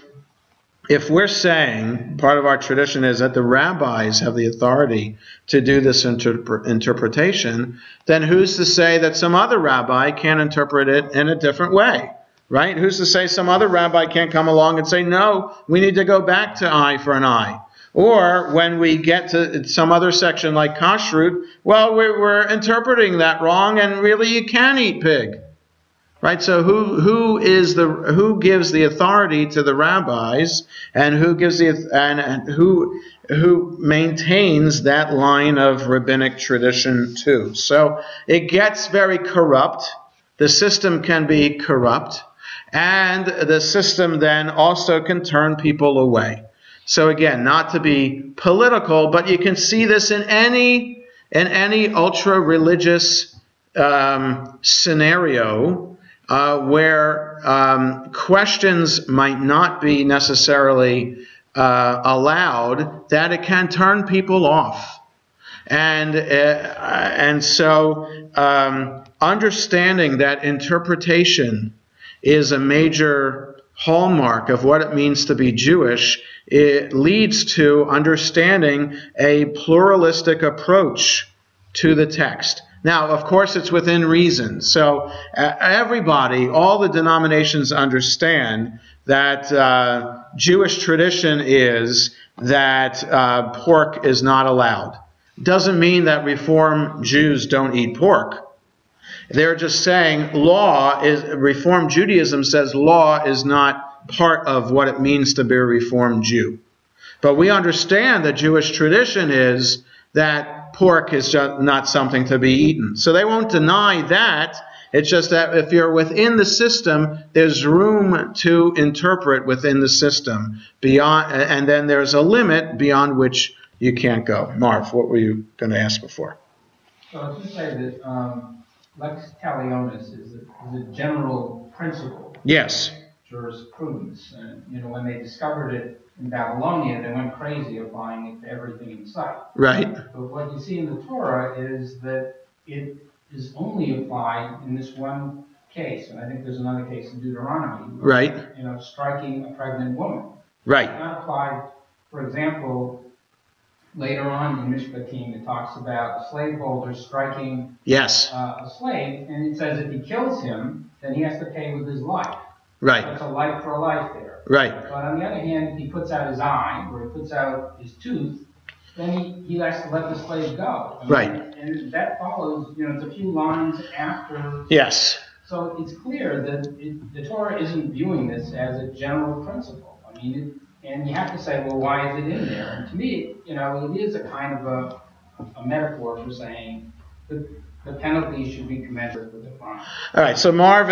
if we're saying part of our tradition is that the rabbis have the authority to do this interpretation, then who's to say that some other rabbi can't interpret it in a different way, right? Who's to say some other rabbi can't come along and say, no, we need to go back to eye for an eye? Or when we get to some other section like kashrut, well, we're interpreting that wrong, and really you can eat pig. Right, so who gives the authority to the rabbis, and who gives who maintains that line of rabbinic tradition too? So it gets very corrupt. The system can be corrupt, and the system then also can turn people away. So again, not to be political, but you can see this in any ultra religious scenario. Where questions might not be necessarily allowed, that it can turn people off. And so understanding that interpretation is a major hallmark of what it means to be Jewish, it leads to understanding a pluralistic approach to the text. Now, of course, it's within reason. So everybody, all the denominations understand that Jewish tradition is that pork is not allowed. Doesn't mean that Reform Jews don't eat pork. They're just saying Reform Judaism says law is not part of what it means to be a Reformed Jew. But we understand that Jewish tradition is that pork is just not something to be eaten. So they won't deny that. It's just that if you're within the system, there's room to interpret within the system, and then there's a limit beyond which you can't go. Marv, what were you going to ask before? So I was just say that Lex Talionis is a general principle. Yes. Jurisprudence. And, when they discovered it in Babylonia, they went crazy applying it to everything in sight. Right. But what you see in the Torah is that it is only applied in this one case. And I think there's another case in Deuteronomy. Right. Striking a pregnant woman. Right. It's not applied, for example, later on in Mishpatim, it talks about a slaveholder striking a slave, and it says if he kills him, then he has to pay with his life. Right. That's a life for a life there. Right. But on the other hand, if he puts out his eye or he puts out his tooth, then he has to let the slave go. Right. And that follows, it's a few lines after. Yes. So it's clear that the Torah isn't viewing this as a general principle. And you have to say, well, why is it in there? And to me, it is a kind of a metaphor for saying that the penalty should be commensurate with the crime. All right, so Marv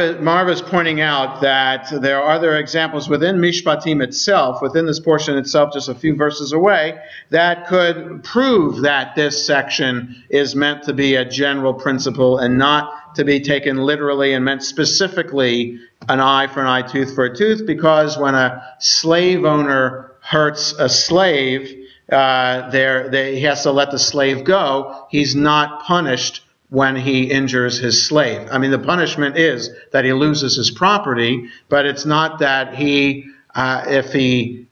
is pointing out that there are other examples within Mishpatim itself, within this portion itself, just a few verses away, that could prove that this section is meant to be a general principle and not to be taken literally and meant specifically an eye for an eye, tooth for a tooth, because when a slave owner hurts a slave, he has to let the slave go. He's not punished when he injures his slave. The punishment is that he loses his property, but it's not that if he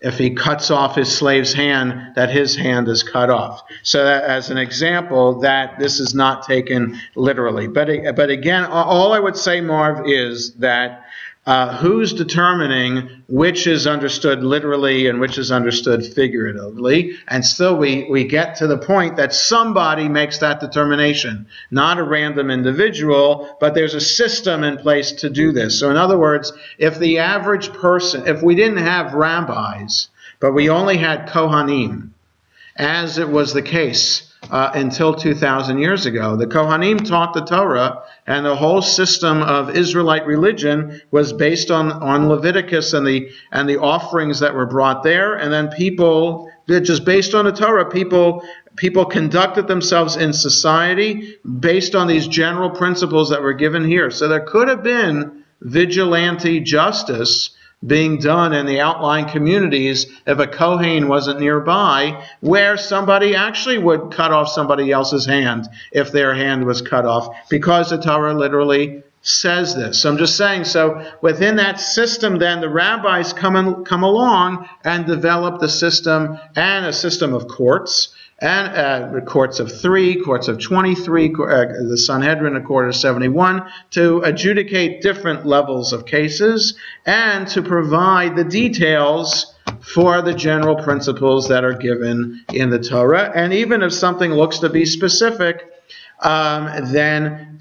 if he cuts off his slave's hand, that his hand is cut off. So that, as an example, that this is not taken literally. But again, all I would say, Marv, is that who's determining which is understood literally and which is understood figuratively? And still we get to the point that somebody makes that determination, not a random individual, but there's a system in place to do this. So in other words, if the average person, if we didn't have rabbis, but we only had Kohanim, as it was the case until 2,000 years ago. The Kohanim taught the Torah, and the whole system of Israelite religion was based on Leviticus and the offerings that were brought there. And then people, just based on the Torah, people conducted themselves in society based on these general principles that were given here. So there could have been vigilante justice being done in the outlying communities if a Kohen wasn't nearby, where somebody actually would cut off somebody else's hand if their hand was cut off, because the Torah literally says this. So I'm just saying, so within that system then the rabbis come along and develop the system, and a system of courts, and courts of 3, courts of 23, the Sanhedrin, a court of 71, to adjudicate different levels of cases and to provide the details for the general principles that are given in the Torah. And even if something looks to be specific, then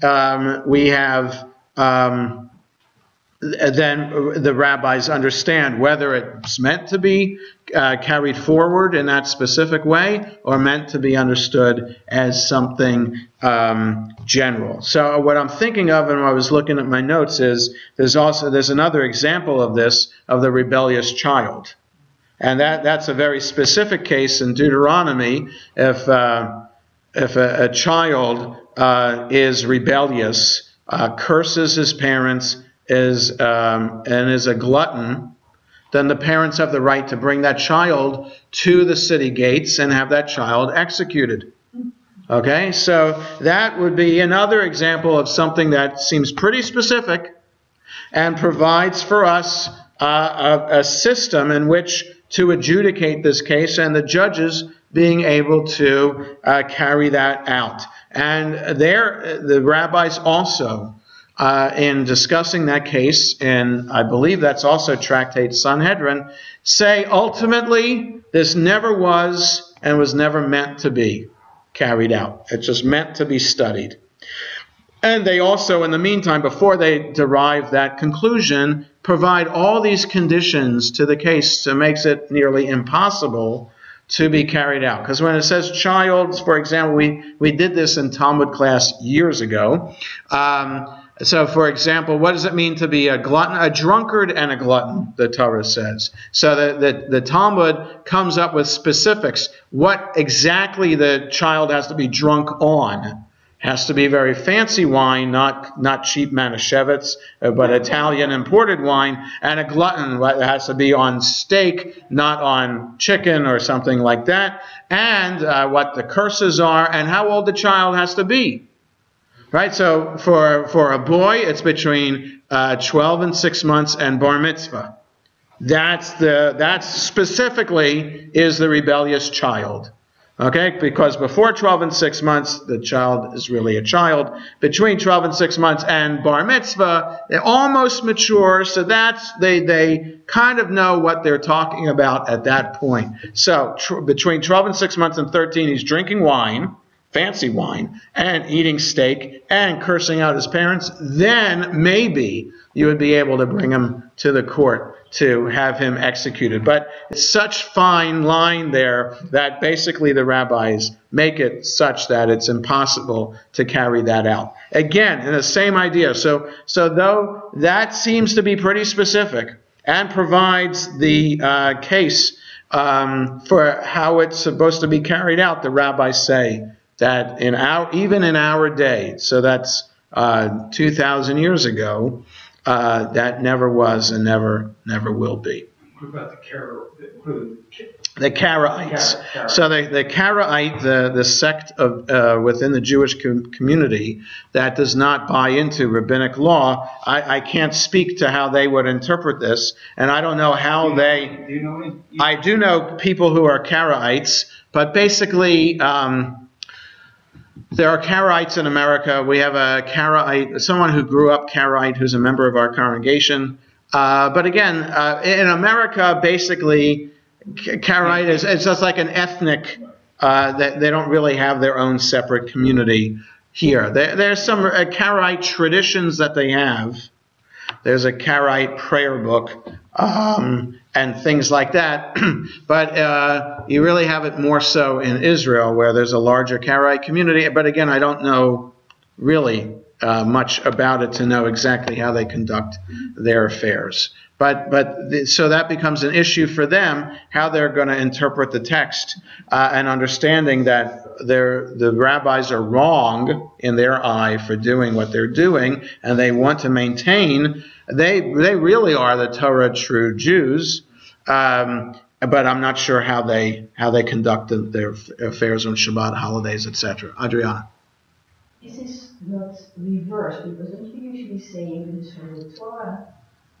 we have then the rabbis understand whether it's meant to be carried forward in that specific way or meant to be understood as something general. So what I'm thinking of, and when I was looking at my notes, is there's another example of this, of the rebellious child. And that's a very specific case in Deuteronomy. If a child is rebellious, curses his parents, and is a glutton, then the parents have the right to bring that child to the city gates and have that child executed. Okay, so that would be another example of something that seems pretty specific and provides for us a system in which to adjudicate this case, and the judges being able to carry that out. And the rabbis also, in discussing that case, and I believe that's also Tractate Sanhedrin, say ultimately this never was and was never meant to be carried out. It's just meant to be studied. And they also, in the meantime, before they derive that conclusion, provide all these conditions to the case that makes it nearly impossible to be carried out. Because when it says child, for example, we did this in Talmud class years ago. So, for example, what does it mean to be a glutton? A drunkard and a glutton, the Torah says. So the Talmud comes up with specifics. What exactly the child has to be drunk on. Has to be very fancy wine, not cheap Manischewitz, but Italian imported wine. And a glutton has to be on steak, not on chicken or something like that. And what the curses are and how old the child has to be. Right, so for a boy, it's between 12 and 6 months and bar mitzvah. That specifically is the rebellious child. Okay, because before 12 and 6 months, the child is really a child. Between 12 and 6 months and bar mitzvah, they're almost mature, so they kind of know what they're talking about at that point. So between 12 and 6 months and 13, he's drinking wine, fancy wine, and eating steak, and cursing out his parents. Then maybe you would be able to bring him to the court to have him executed. But it's such fine line there that basically the rabbis make it such that it's impossible to carry that out. Again, in the same idea. So though that seems to be pretty specific and provides the case for how it's supposed to be carried out, the rabbis say that even in our day, so that's 2,000 years ago, that never was and never will be. What about The Karaites. Karaite. So the Karaite, the sect of within the Jewish community that does not buy into rabbinic law, I can't speak to how they would interpret this, and I don't know how Do you know any? I do know people who are Karaites, but basically there are Karaites in America. We have a Karaite, someone who grew up Karaite who's a member of our congregation. But again, in America, basically, Karaite is it's just like an ethnic, that they don't really have their own separate community here. There's some Karaite traditions that they have. There's a Karaite prayer book and things like that. But you really have it more so in Israel, where there's a larger Karaite community. But again, I don't know really much about it to know exactly how they conduct their affairs. So that becomes an issue for them, how they're going to interpret the text, and understanding that the rabbis are wrong in their eye for doing what they're doing, and they want to maintain they really are the Torah true Jews, but I'm not sure how they conduct their affairs on Shabbat, holidays, etc. Adriana. This is not reversed, because don't we usually say if it is from the Torah,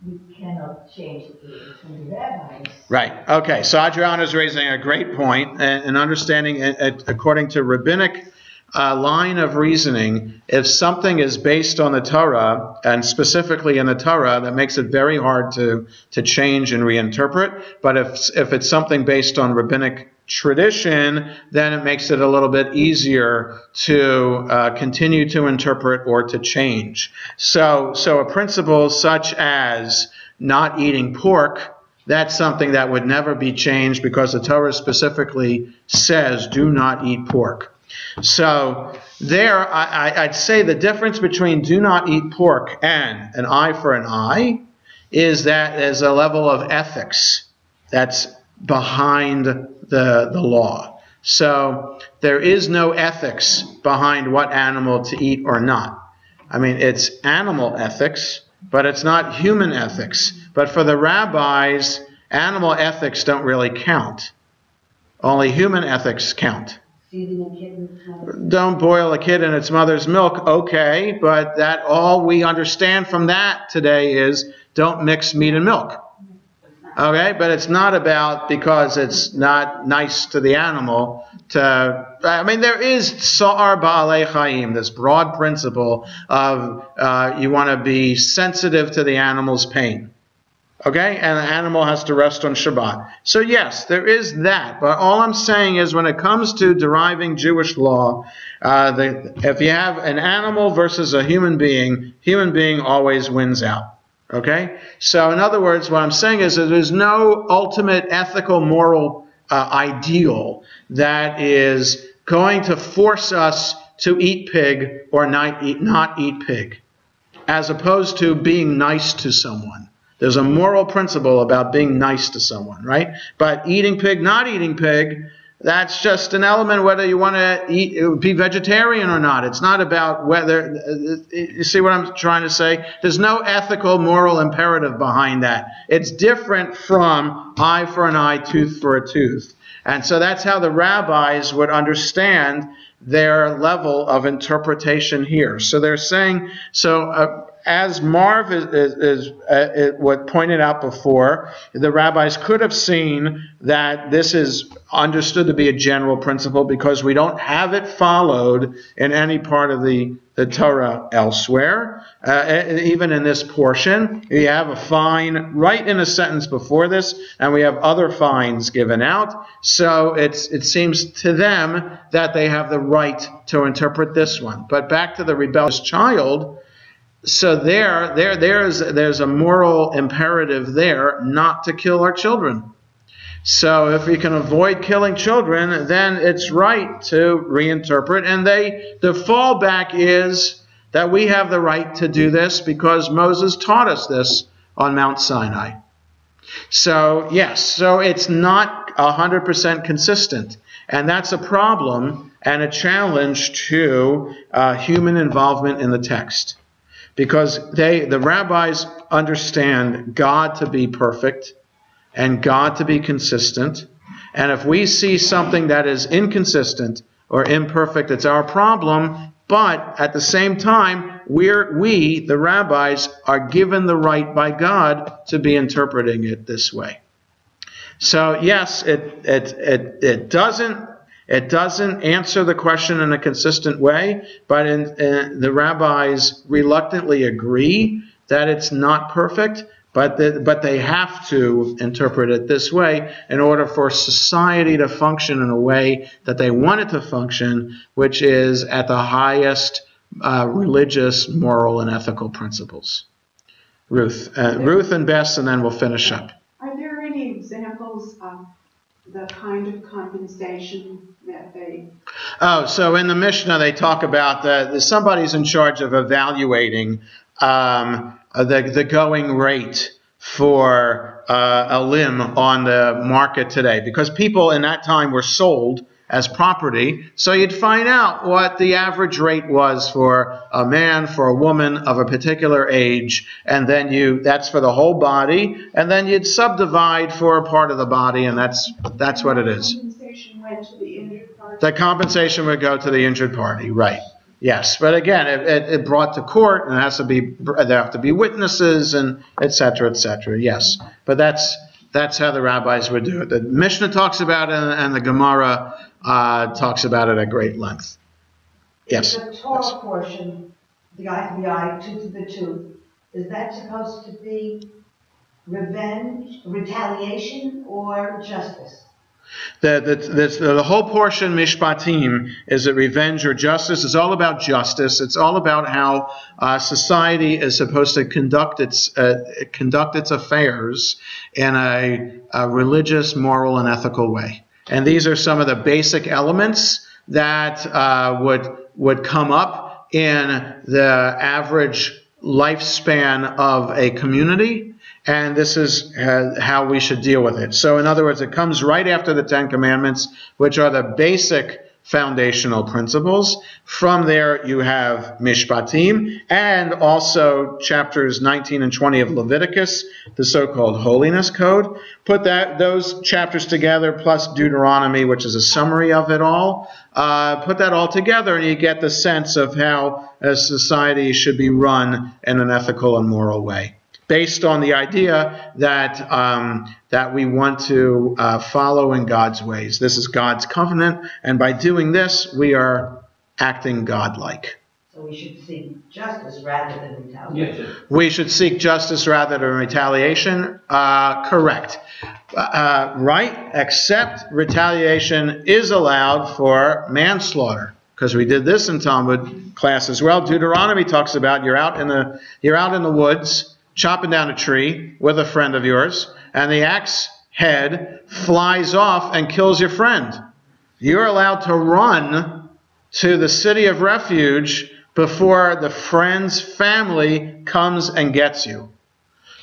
we cannot change it if it's from the rabbis? Right. Okay. So Adriana is raising a great point, and understanding, according to rabbinic line of reasoning, if something is based on the Torah, and specifically in the Torah, that makes it very hard to change and reinterpret. But if it's something based on rabbinic tradition, then it makes it a little bit easier to continue to interpret or to change. So a principle such as not eating pork, that's something that would never be changed, because the Torah specifically says do not eat pork. So there, I'd say the difference between do not eat pork and an eye for an eye is that there's a level of ethics that's behind the law. So there is no ethics behind what animal to eat or not. I mean, it's animal ethics, but it's not human ethics. But for the rabbis, animal ethics don't really count. Only human ethics count. Feeding a kid with milk. Don't boil a kid in its mother's milk, okay, but that all we understand from that today is don't mix meat and milk. Okay, but it's not about because it's not nice to the animal to, I mean, there is Sa'ar Ba'alei Chaim, this broad principle of you want to be sensitive to the animal's pain. Okay, and the animal has to rest on Shabbat. So yes, there is that. But all I'm saying is when it comes to deriving Jewish law, if you have an animal versus a human being always wins out. Okay? So in other words, what I'm saying is that there's no ultimate ethical, moral ideal that is going to force us to eat pig or not eat pig, as opposed to being nice to someone. There's a moral principle about being nice to someone, right? But eating pig, not eating pig, that's just an element whether you want to be vegetarian or not. It's not about whether, you see what I'm trying to say? There's no ethical, moral imperative behind that. It's different from eye for an eye, tooth for a tooth. And so that's how the rabbis would understand their level of interpretation here. So they're saying, as Marv is what pointed out before, the rabbis could have seen that this is understood to be a general principle because we don't have it followed in any part of the Torah elsewhere. Even in this portion, we have a fine right in a sentence before this, and we have other fines given out. So it seems to them that they have the right to interpret this one. But back to the rebellious child. So there's a moral imperative there not to kill our children. So if we can avoid killing children, then it's right to reinterpret. And the fallback is that we have the right to do this because Moses taught us this on Mount Sinai. So yes, so it's not 100% consistent. And that's a problem and a challenge to human involvement in the text. Because the rabbis understand God to be perfect and God to be consistent. And if we see something that is inconsistent or imperfect, it's our problem. But at the same time, we, the rabbis, are given the right by God to be interpreting it this way. So yes, it doesn't answer the question in a consistent way, but the rabbis reluctantly agree that it's not perfect, but they have to interpret it this way in order for society to function in a way that they want it to function, which is at the highest religious, moral, and ethical principles. Ruth and Bess, and then we'll finish up. Are there any examples of the kind of compensation that they... Oh, so in the Mishnah they talk about somebody's in charge of evaluating the going rate for a limb on the market today, because people in that time were sold as property. So you'd find out what the average rate was for a man, for a woman of a particular age, and then that's for the whole body, and then you'd subdivide for a part of the body, and that's what it is. Compensation went to the injured party. The compensation would go to the injured party, right? Yes, but again, it brought to court, and there have to be witnesses, and et cetera, yes. But that's how the rabbis would do it. The Mishnah talks about it, and the Gemara talks about it at great length. Yes. The Torah portion, the eye, tooth to the tooth, is that supposed to be revenge, retaliation, or justice? The whole portion, Mishpatim, is that revenge or justice. It's all about justice. It's all about how society is supposed to conduct its affairs in a religious, moral, and ethical way. And these are some of the basic elements that would come up in the average lifespan of a community. And this is how we should deal with it. So in other words, it comes right after the Ten Commandments, which are the basic foundational principles. From there, you have Mishpatim, and also chapters 19 and 20 of Leviticus, the so-called Holiness Code. Put those chapters together, plus Deuteronomy, which is a summary of it all. Put that all together, and you get the sense of how a society should be run in an ethical and moral way, based on the idea that we want to follow in God's ways. This is God's covenant, and by doing this, we are acting God-like. So we should seek justice rather than retaliation. Yes. We should seek justice rather than retaliation. Correct. Right? Except retaliation is allowed for manslaughter, because we did this in Talmud class as well. Deuteronomy talks about you're out in the woods, chopping down a tree with a friend of yours, and the axe head flies off and kills your friend. You're allowed to run to the city of refuge before the friend's family comes and gets you.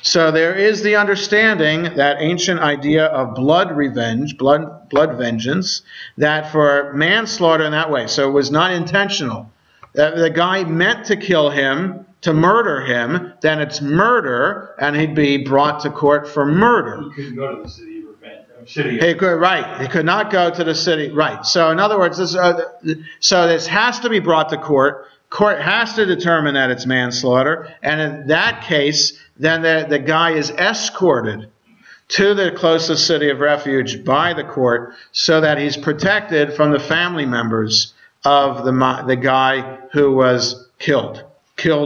So there is the understanding, that ancient idea of blood revenge, blood vengeance, that for manslaughter in that way, so it was not intentional. The guy meant to kill him, to murder him, then it's murder, and he'd be brought to court for murder. He couldn't go to the city of revenge. He could not go to the city. Right. So in other words, this has to be brought to court. Court has to determine that it's manslaughter, and in that case, then the guy is escorted to the closest city of refuge by the court, so that he's protected from the family members of the guy who was killed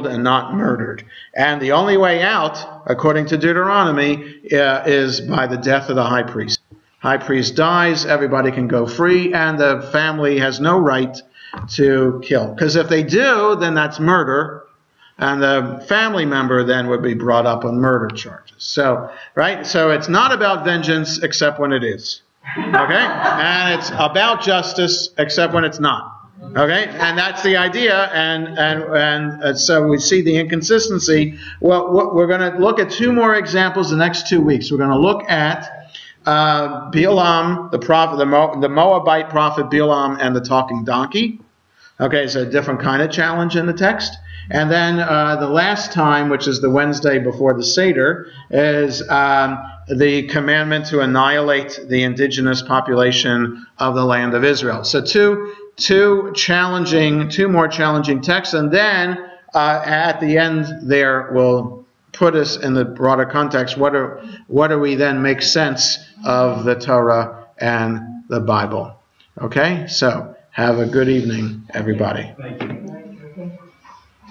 and not murdered. And the only way out, according to Deuteronomy, is by the death of the high priest. High priest dies, everybody can go free, and the family has no right to kill. Because if they do, then that's murder, and the family member then would be brought up on murder charges. So, right? So it's not about vengeance except when it is. Okay? And it's about justice except when it's not. Okay, and that's the idea, and so we see the inconsistency. Well, we're going to look at two more examples the next 2 weeks. We're going to look at Balaam, the prophet, the Moabite prophet Balaam, and the talking donkey. Okay, it's a different kind of challenge in the text. And then the last time, which is the Wednesday before the Seder, is the commandment to annihilate the indigenous population of the land of Israel. So two more challenging texts, and then at the end there will put us in the broader context. What do we then make sense of the Torah and the Bible? Okay, so have a good evening, everybody. Thank you.